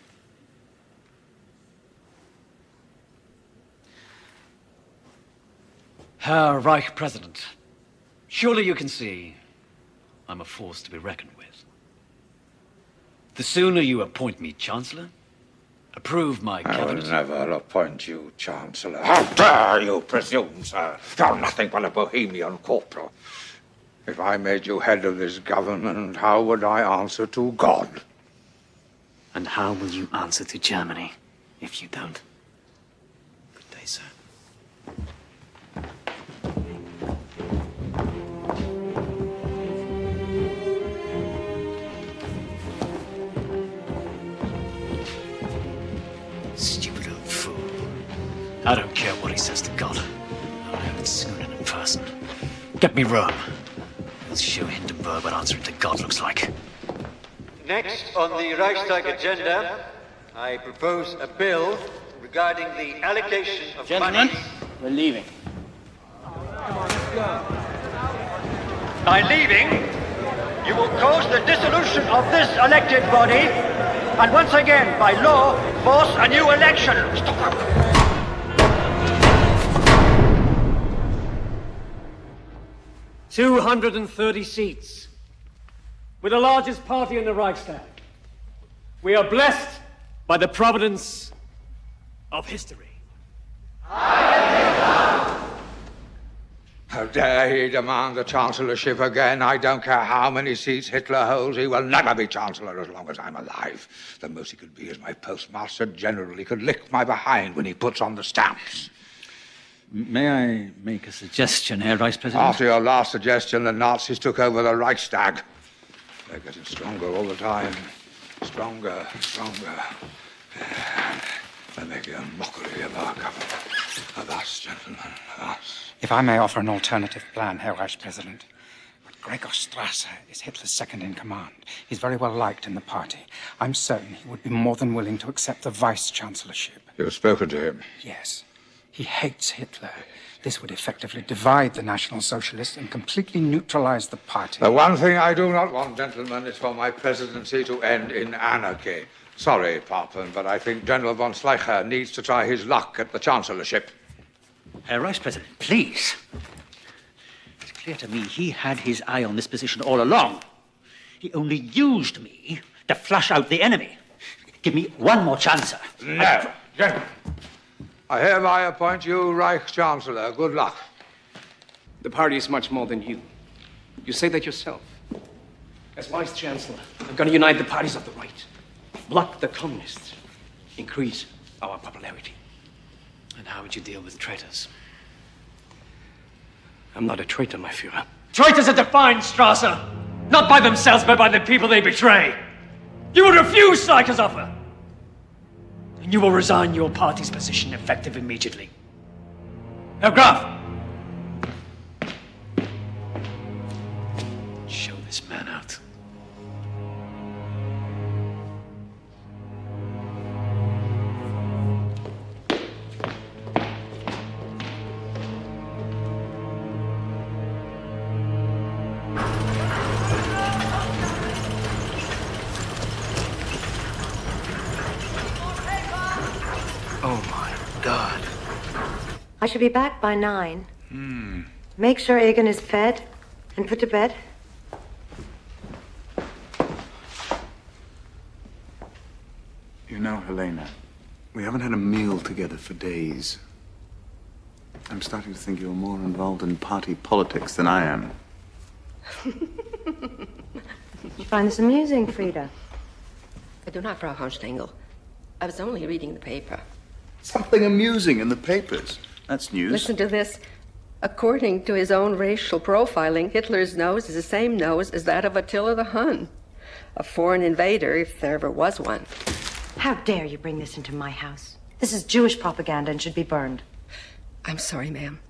Herr Reich President, surely you can see I'm a force to be reckoned with. The sooner you appoint me Chancellor, approve my cabinet... I will never appoint you Chancellor. How dare you presume, sir? You're nothing but a Bohemian corporal. If I made you head of this government, how would I answer to God? And how will you answer to Germany if you don't? Good day, sir. Stupid old fool. I don't care what he says to God. I'll have it soon and in person. Get me Rome. We'll show Hindenburg what answering to God looks like. Next on the Reichstag agenda, I propose a bill regarding the allocation of Gentlemen, money. we're leaving. By leaving, you will cause the dissolution of this elected body, and once again, by law, force a new election. Stop. 230 seats. We're the largest party in the Reichstag. We are blessed by the providence of history. How dare he demand the Chancellorship again? I don't care how many seats Hitler holds. He will never be Chancellor as long as I'm alive. The most he could be is my Postmaster General. He could lick my behind when he puts on the stamps. May I make a suggestion, Herr Vice President? After your last suggestion, the Nazis took over the Reichstag. They're getting stronger all the time. Stronger, stronger. They're making a mockery of our government. Of us, gentlemen, of us. If I may offer an alternative plan, Herr Vice President. But Gregor Strasser is Hitler's second in command. He's very well liked in the party. I'm certain he would be more than willing to accept the vice-chancellorship. You've spoken to him? Yes. He hates Hitler. This would effectively divide the National Socialists and completely neutralize the party. The one thing I do not want, gentlemen, is for my presidency to end in anarchy. Sorry, Papen, but I think General von Schleicher needs to try his luck at the Chancellorship. Herr Vice President, please. It's clear to me he had his eye on this position all along. He only used me to flush out the enemy. Give me one more chance, sir. No, gentlemen. I hereby appoint you Reich Chancellor. Good luck. The party is much more than you. You say that yourself. As Vice Chancellor, I'm going to unite the parties of the right, block the communists, increase our popularity. And how would you deal with traitors? I'm not a traitor, my Führer. Traitors are defined, Strasser, not by themselves, but by the people they betray. You will refuse Schleicher's offer. And you will resign your party's position effective immediately. Herr Graf! Show this man out. I should be back by 9. Make sure Egan is fed and put to bed. You know, Helena, we haven't had a meal together for days. I'm starting to think you're more involved in party politics than I am. You find this amusing, Frida? I do not, Frau Hornstengel. I was only reading the paper. Something amusing in the papers. That's news. Listen to this. According to his own racial profiling, Hitler's nose is the same nose as that of Attila the Hun. A foreign invader, if there ever was one. How dare you bring this into my house? This is Jewish propaganda and should be burned. I'm sorry, ma'am,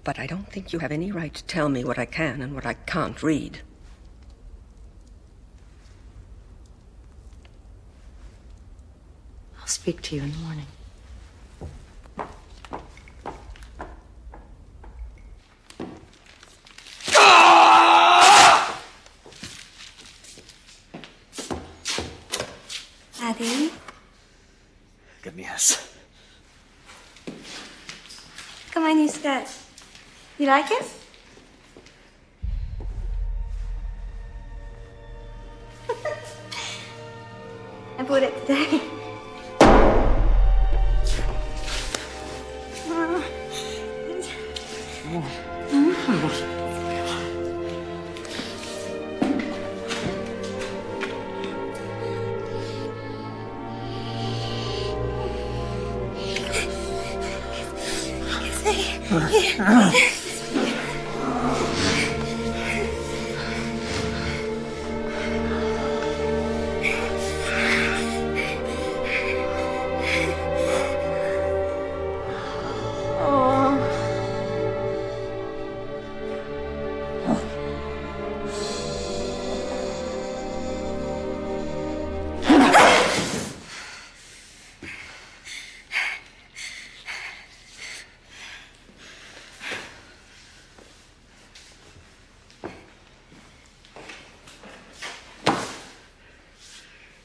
but I don't think you have any right to tell me what I can and what I can't read. I'll speak to you in the morning. Daddy? Give me this. Look at my new skirt. You like it? I bought it today.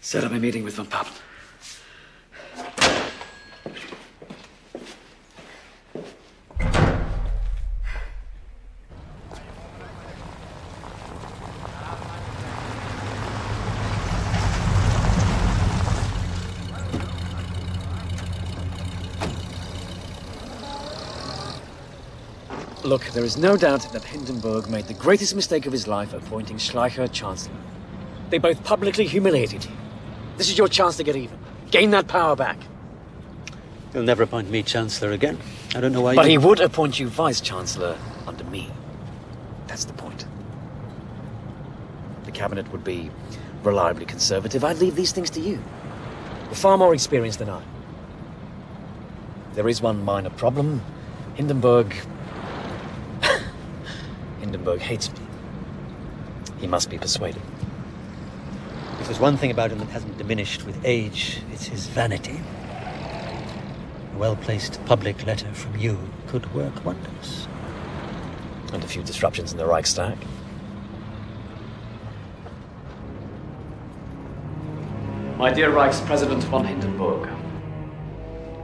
Set up a meeting with Von Papen. Look, there is no doubt that Hindenburg made the greatest mistake of his life appointing Schleicher Chancellor. They both publicly humiliated you. This is your chance to get even. Gain that power back. He'll never appoint me Chancellor again. I don't know why. But he would appoint you Vice-Chancellor under me. That's the point. The cabinet would be reliably conservative. I'd leave these things to you. You're far more experienced than I. There is one minor problem. Hindenburg hates me. He must be persuaded. If there's one thing about him that hasn't diminished with age, it's his vanity. A well-placed public letter from you could work wonders. And a few disruptions in the Reichstag. My dear Reichspräsident von Hindenburg,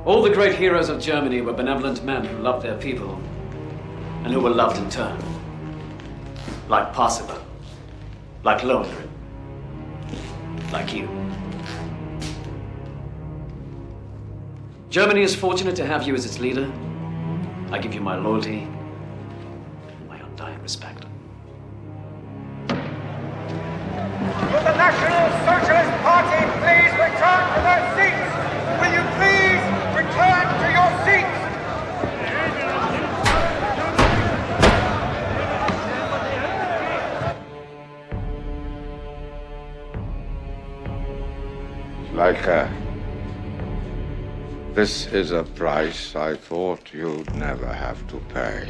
all the great heroes of Germany were benevolent men who loved their people and who were loved in turn. Like Parsifal, like Lohengrin, like you. Germany is fortunate to have you as its leader. I give you my loyalty and my undying respect. Will the National Socialist Party please return to their seats? Will you please return to your seats? Schleicher, this is a price I thought you'd never have to pay.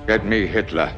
Get me Hitler.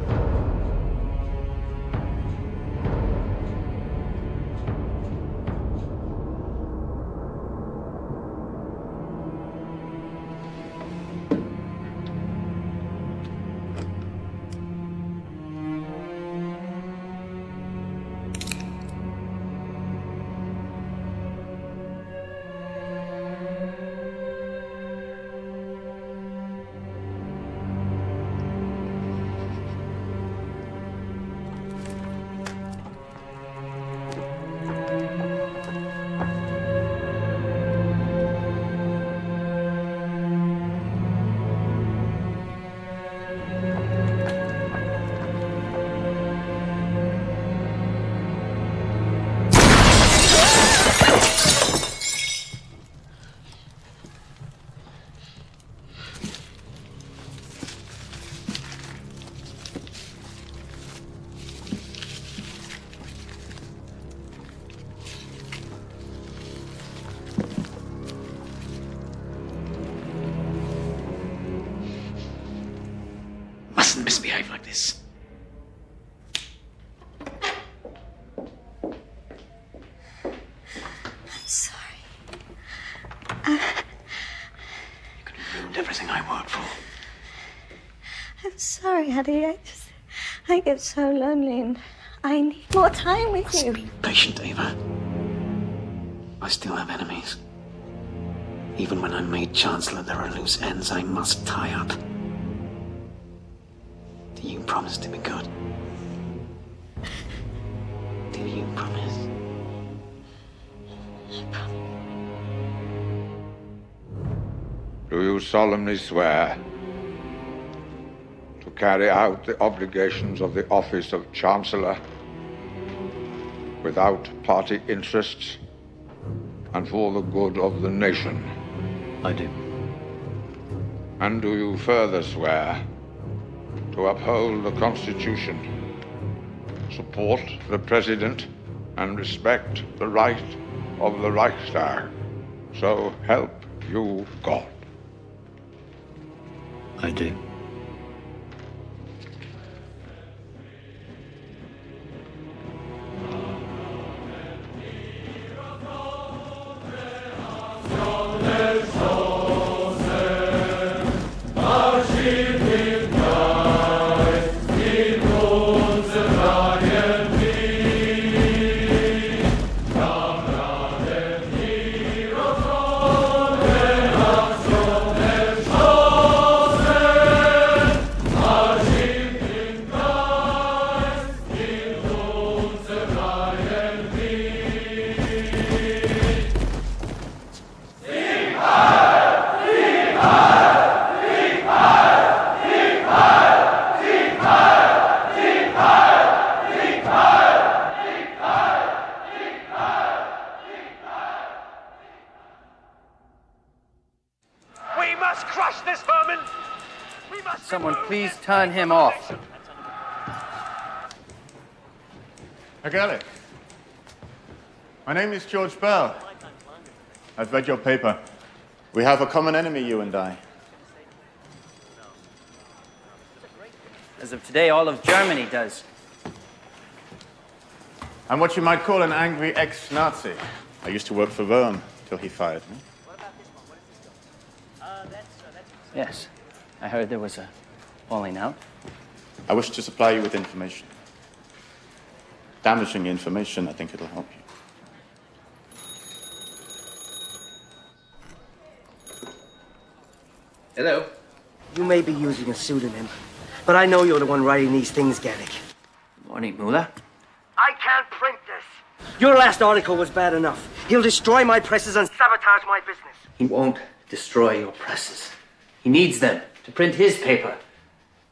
Mustn't misbehave like this. I'm sorry, Eddie. I get so lonely and I need more time with you. Be patient, Ava. I still have enemies. Even when I'm made Chancellor, there are loose ends I must tie up. Do you promise to be good? Do you promise? I promise. Do you solemnly swear to carry out the obligations of the office of Chancellor without party interests and for the good of the nation? I do. And do you further swear to uphold the Constitution, support the President, and respect the right of the Reichstag? So help you God. I do. Someone please turn him off. I get it. My name is George Bell. I've read your paper. We have a common enemy, you and I. As of today, all of Germany does. I'm what you might call an angry ex-Nazi. I used to work for Rome till he fired me. Yes. I heard there was a falling out. I wish to supply you with information. Damaging information, I think it'll help you. Hello? You may be using a pseudonym, but I know you're the one writing these things, Garrick. Morning, Mullah. I can't print this. Your last article was bad enough. He'll destroy my presses and sabotage my business. He won't destroy your presses. He needs them to print his paper.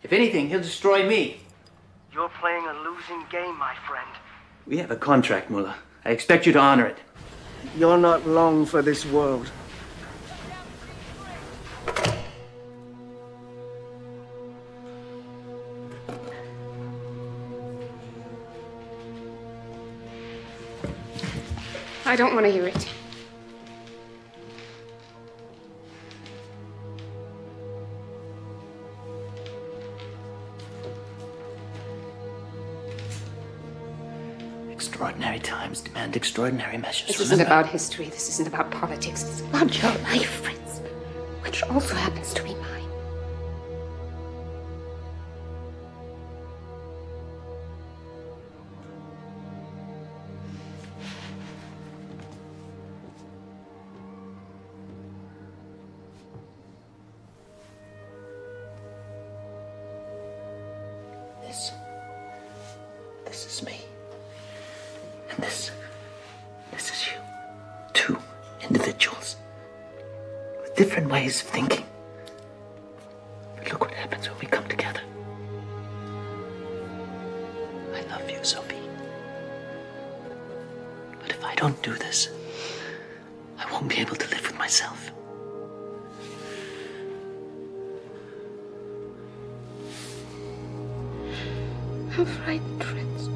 If anything, he'll destroy me. You're playing a losing game, my friend. We have a contract, Mullah. I expect you to honor it. You're not long for this world. I don't want to hear it. Extraordinary times demand extraordinary measures. This isn't about history. This isn't about politics. It's about your life, Fritz, which also happens to be mine. This is me. And this is you. Two individuals with different ways of thinking. But look what happens when we come together. I love you, Sophie. But if I don't do this, I won't be able to live with myself. I'm frightened, Fritz.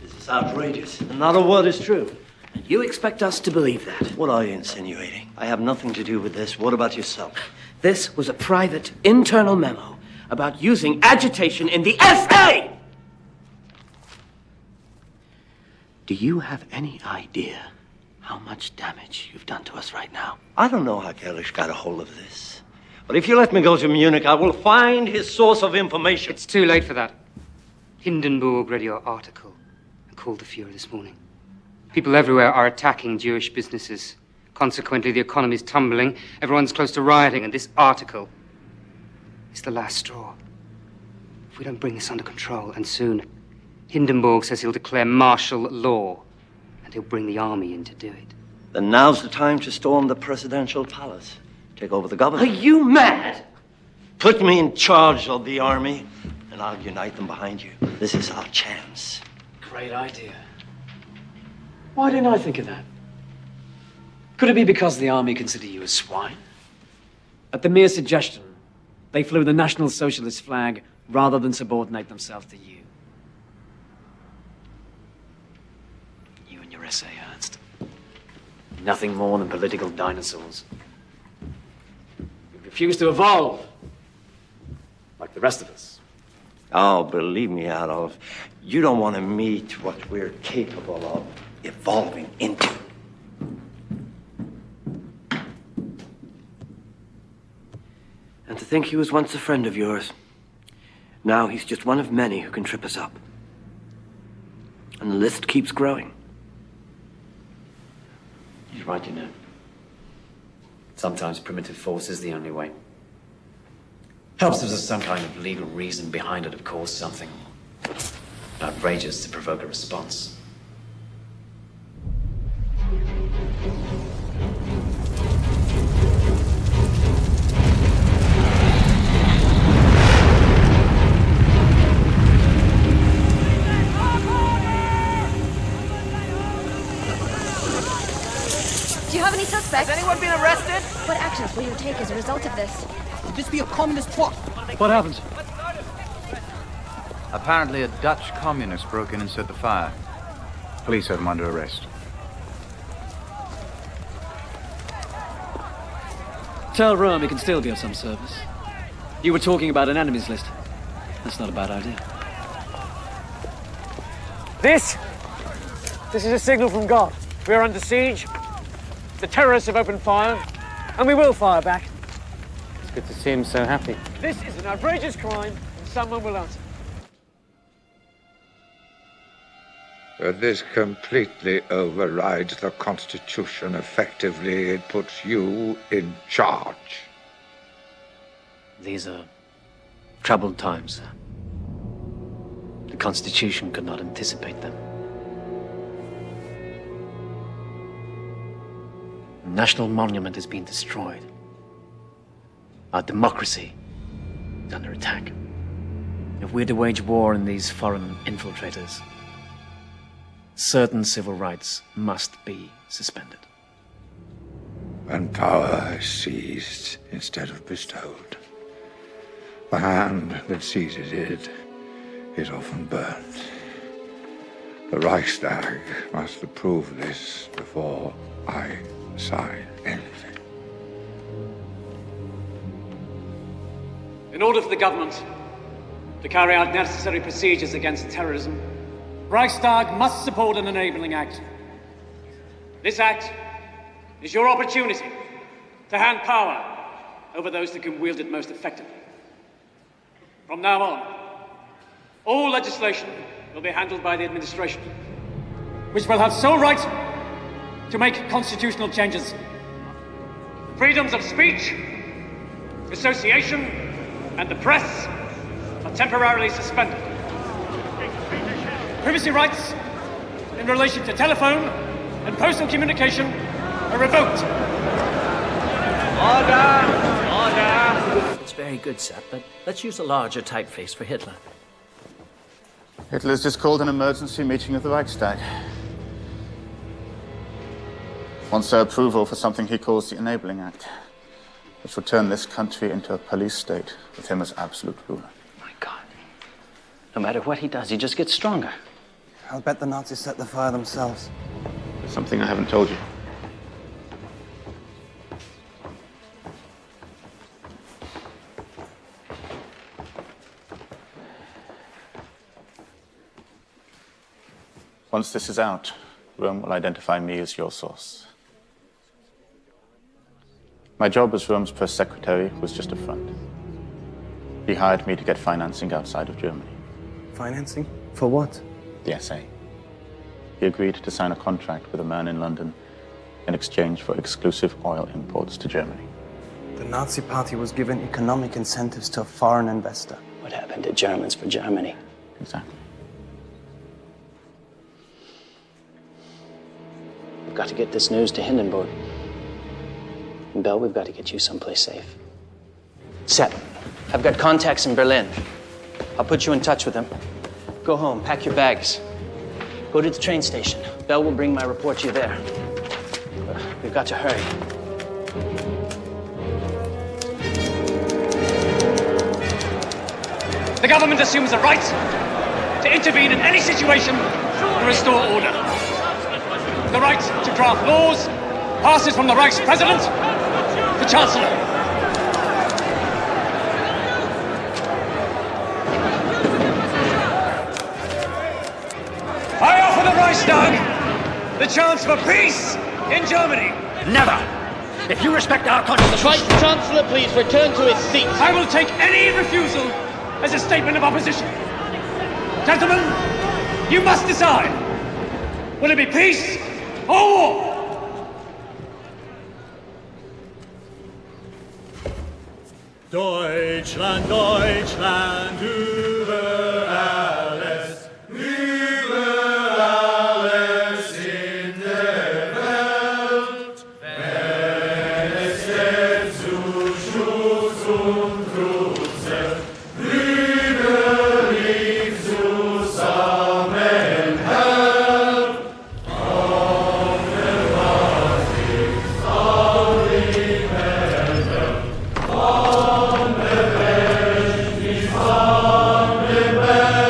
This is outrageous. And not a word is true. And You expect us to believe that? What are you insinuating? I have nothing to do with this. What about yourself? This was a private, internal memo about using agitation in the SA! Do you have any idea how much damage you've done to us right now? I don't know how Gerlich got a hold of this. But if you let me go to Munich, I will find his source of information. It's too late for that. Hindenburg read your article and called the Fuhrer this morning. People everywhere are attacking Jewish businesses. Consequently, the economy's tumbling, everyone's close to rioting, and this article is the last straw. If we don't bring this under control, and soon, Hindenburg says he'll declare martial law, and he'll bring the army in to do it. Then now's the time to storm the presidential palace. Take over the government. Are you mad? Put me in charge of the army, and I'll unite them behind you. This is our chance. Great idea. Why didn't I think of that? Could it be because the army consider you a swine? At the mere suggestion, they flew the National Socialist flag rather than subordinate themselves to you. You and your essay, Ernst. Nothing more than political dinosaurs. You refuse to evolve, like the rest of us. Oh, believe me, Adolf, you don't want to meet what we're capable of evolving into. And to think he was once a friend of yours. Now he's just one of many who can trip us up. And the list keeps growing. He's right, you know. Sometimes primitive force is the only way. Helps if there's some kind of legal reason behind it, of course, something outrageous to provoke a response. Do you have any suspects? Has anyone been arrested? What actions will you take as a result of this? Could this be a communist plot? What happened? Apparently, a Dutch communist broke in and set the fire. Police have him under arrest. Tell Rome he can still be of some service. You were talking about an enemies list. That's not a bad idea. This is a signal from God. We are under siege. The terrorists have opened fire, and we will fire back. It's good to see him so happy. This is an outrageous crime, and someone will answer. But this completely overrides the Constitution. Effectively, it puts you in charge. These are troubled times, sir. The Constitution could not anticipate them. The national monument has been destroyed. Our democracy is under attack. If we're to wage war on these foreign infiltrators, certain civil rights must be suspended. And power is seized instead of bestowed. The hand that seizes it is often burnt. The Reichstag must approve this before I sign anything. In order for the government to carry out necessary procedures against terrorism, Reichstag must support an enabling act. This act is your opportunity to hand power over those that can wield it most effectively. From now on, all legislation will be handled by the administration, which will have sole right to make constitutional changes. Freedoms of speech, association, and the press are temporarily suspended. Privacy rights in relation to telephone and postal communication are revoked. Order! It's very good, sir, but let's use a larger typeface for Hitler. Hitler's just called an emergency meeting of the Reichstag. Wants their approval for something he calls the Enabling Act, which will turn this country into a police state with him as absolute ruler. My God. No matter what he does, he just gets stronger. I'll bet the Nazis set the fire themselves. Something I haven't told you. Once this is out, Rome will identify me as your source. My job as Rome's press secretary was just a front. He hired me to get financing outside of Germany. Financing? For what? The SA. He agreed to sign a contract with a man in London in exchange for exclusive oil imports to Germany. The Nazi Party was given economic incentives to a foreign investor. What happened to Germans for Germany? Exactly. We've got to get this news to Hindenburg. And Bell, we've got to get you someplace safe. Set. I've got contacts in Berlin. I'll put you in touch with them. Go home, pack your bags. Go to the train station. Bell will bring my report to you there. We've got to hurry. The government assumes the right to intervene in any situation to restore order. The right to draft laws passes from the Reich's president to chancellor. I offer the Reichstag the chance for peace in Germany. Never! If you respect our constitution... Vice Chancellor, please return to his seat. I will take any refusal as a statement of opposition. Gentlemen, you must decide. Will it be peace or war? Deutschland, Deutschland, über alles, über alles in der Welt. Wenn es jetzt zu Schuss und Trutze, brüderlich zusammenhält, ohne was ich soll die Welt,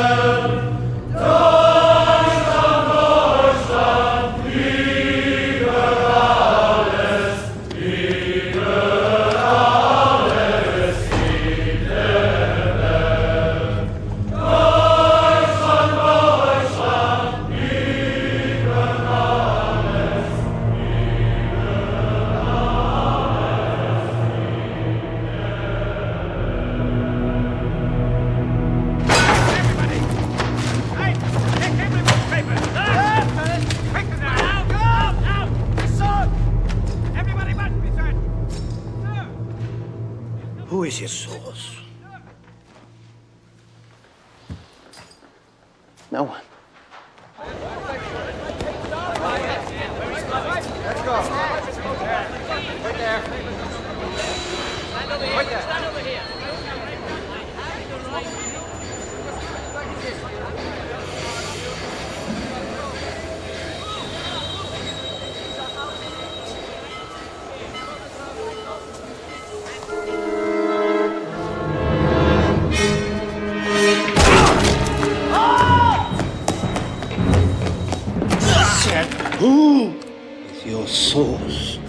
Who is your source? No one. Let's go. Right there. Stand over here. Who is your source?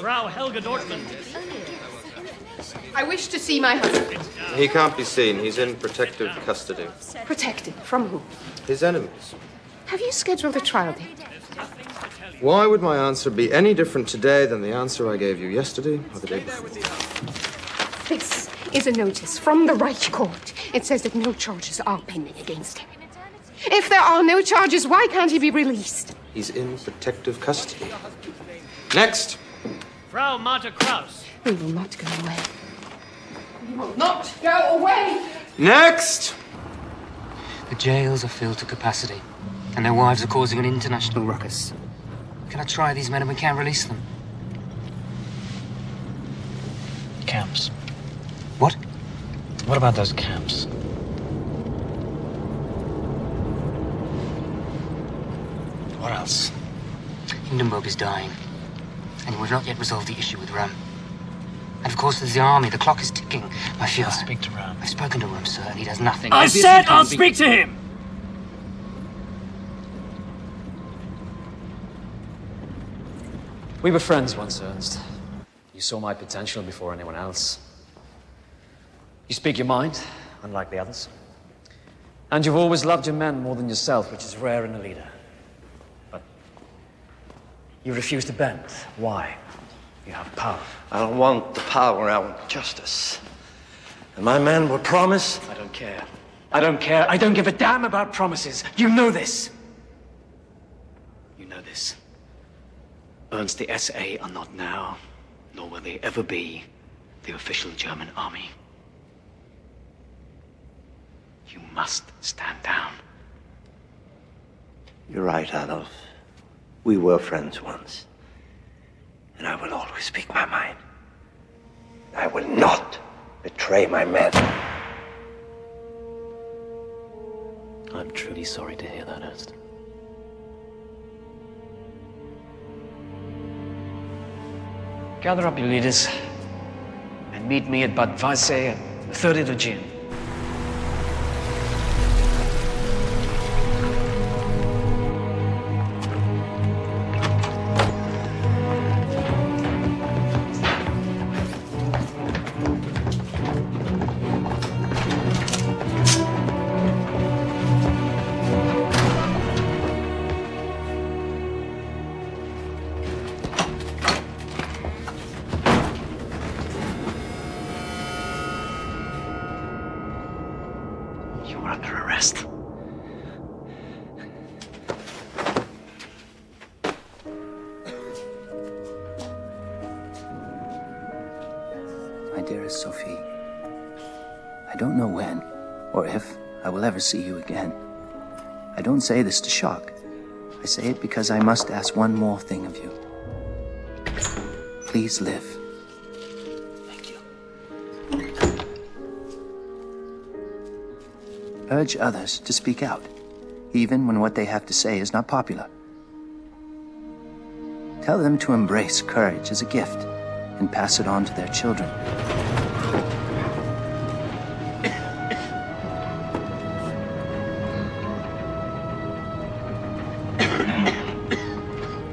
Frau Helga Dortmund. I wish to see my husband. He can't be seen. He's in protective custody. Protected from who? His enemies. Have you scheduled a trial date? Why would my answer be any different today than the answer I gave you yesterday or the day before? This is a notice from the Reich Court. It says that no charges are pending against him. If there are no charges, why can't he be released? He's in protective custody. Next! Frau Marta Kraus. We will not go away. We will not go away! Next! The jails are filled to capacity, and their wives are causing an international ruckus. Can I try these men and we can't release them? Camps. What? What about those camps? What else? Hindenburg is dying, and we've not yet resolved the issue with Ram. And of course there's the army. The clock is ticking. My Führer. I'll speak to Ram. I've spoken to Ram, sir, and he does nothing. I said I'll speak to him! We were friends once, Ernst. You saw my potential before anyone else. You speak your mind, unlike the others. And you've always loved your men more than yourself, which is rare in a leader. But you refuse to bend. Why? You have power. I don't want the power, I want justice. And my men will promise. I don't care. I don't care. I don't give a damn about promises. You know this. You know this. Ernst, the SA are not now, nor will they ever be, the official German army. You must stand down. You're right, Adolf. We were friends once. And I will always speak my mind. I will not betray my men. I'm truly sorry to hear that, Ernst. Gather up your leaders and meet me at Bad Weisse at the 30th of June. You're under arrest. My dearest Sophie, I don't know when or if I will ever see you again. I don't say this to shock. I say it because I must ask one more thing of you. Please live. Urge others to speak out, even when what they have to say is not popular. Tell them to embrace courage as a gift and pass it on to their children.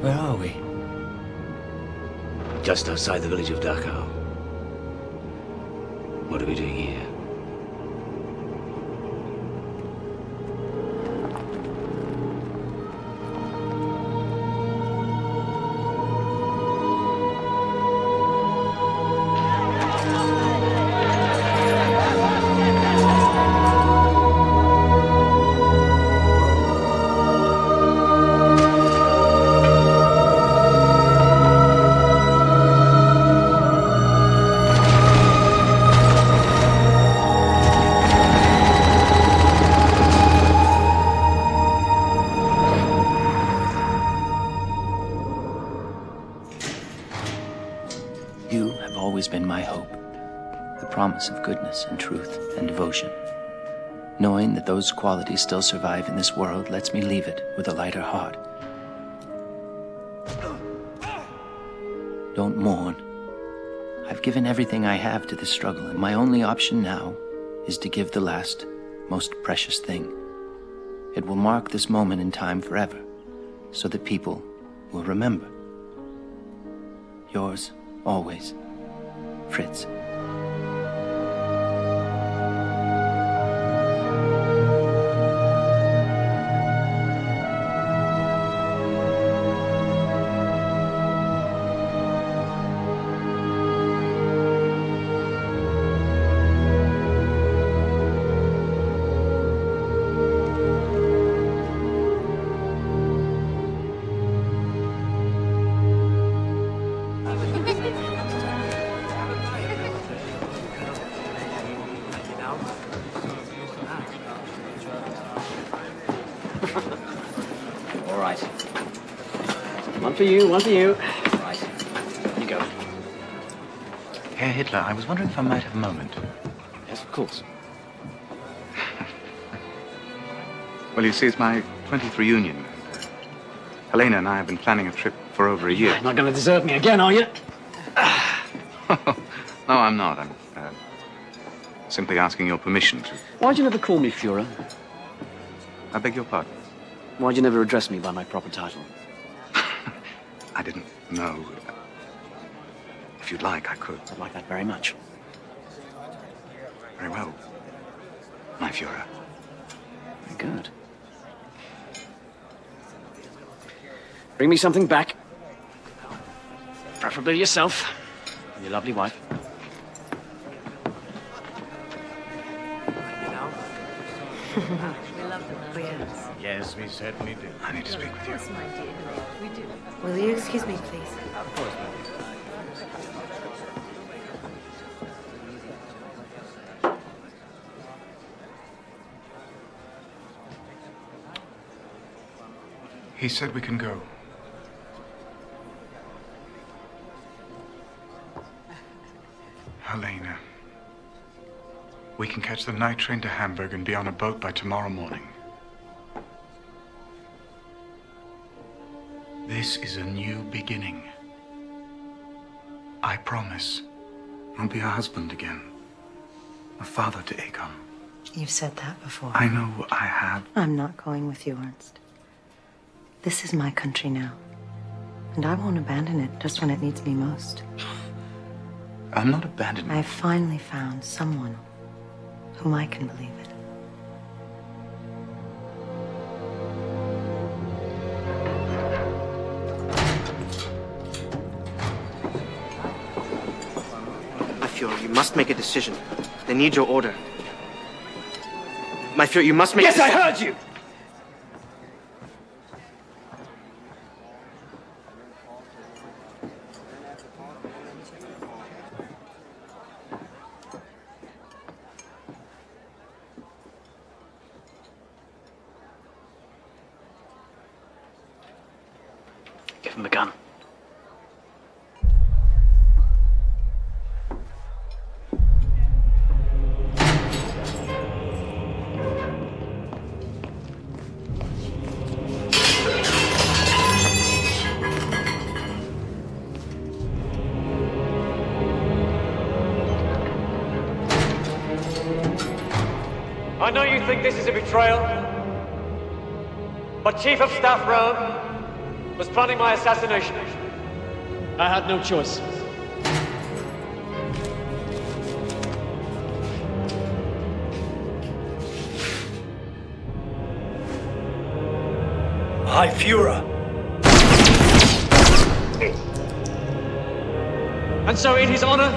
Where are we? Just outside the village of Dachau. What are we doing here? You have always been my hope, the promise of goodness and truth and devotion. Knowing that those qualities still survive in this world lets me leave it with a lighter heart. Don't mourn. I've given everything I have to this struggle, and my only option now is to give the last, most precious thing. It will mark this moment in time forever, so that people will remember. Yours, always, Fritz. One for you, one for you. Right. You go. Herr Hitler, I was wondering if I might have a moment. Yes, of course. Well, you see, it's my 20th reunion. Helena and I have been planning a trip for over a year. You're not going to desert me again, are you? No, I'm not. I'm simply asking your permission to... Why'd you never call me Führer? I beg your pardon? Why'd you never address me by my proper title? I didn't know. If you'd like, I could. I'd like that very much. Very well, my Führer. Very good. Bring me something back. Preferably yourself and your lovely wife. Yes, we certainly do. I need to speak with you. Will you excuse me, please? Of course, He said we can go. Helena, we can catch the night train to Hamburg and be on a boat by tomorrow morning. This is a new beginning. I promise I'll be a husband again, a father to Akon. You've said that before. I know I have. I'm not going with you, Ernst. This is my country now, and I won't abandon it just when it needs me most. I'm not abandoning. I've finally found someone whom I can believe in. My Führer, you must make a decision. They need your order. My Führer, you must make. Yes, I heard you! Give him the gun. I know you think this is a betrayal, but Chief of Staff Rome was planning my assassination. I had no choice. Hi, Führer. And so, in his honor,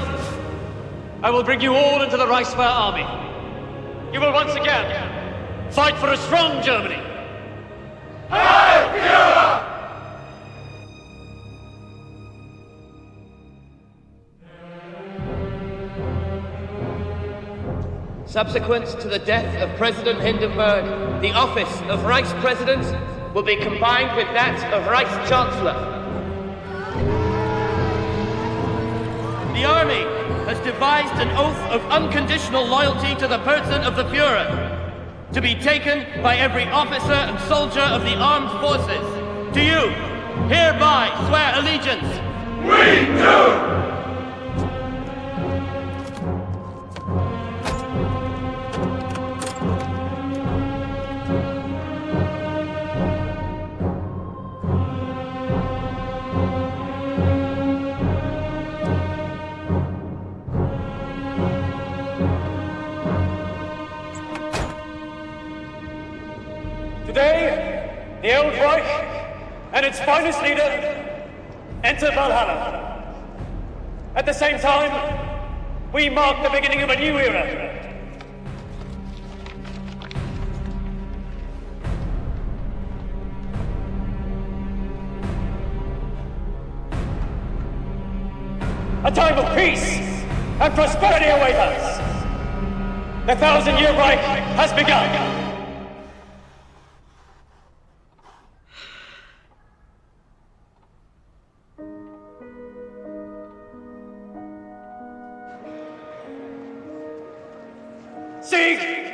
I will bring you all into the Reichswehr army. You will once again fight for a strong Germany. Heil Führer! Subsequent to the death of President Hindenburg, the office of Reichspräsident will be combined with that of Reichschancellor. The army has devised an oath of unconditional loyalty to the person of the Führer, to be taken by every officer and soldier of the armed forces. Do you hereby swear allegiance? We do! Today, the old Reich and its finest leader enter Valhalla. At the same time, we mark the beginning of a new era. A time of peace and prosperity await us. The 1,000-year Reich has begun. Sieg!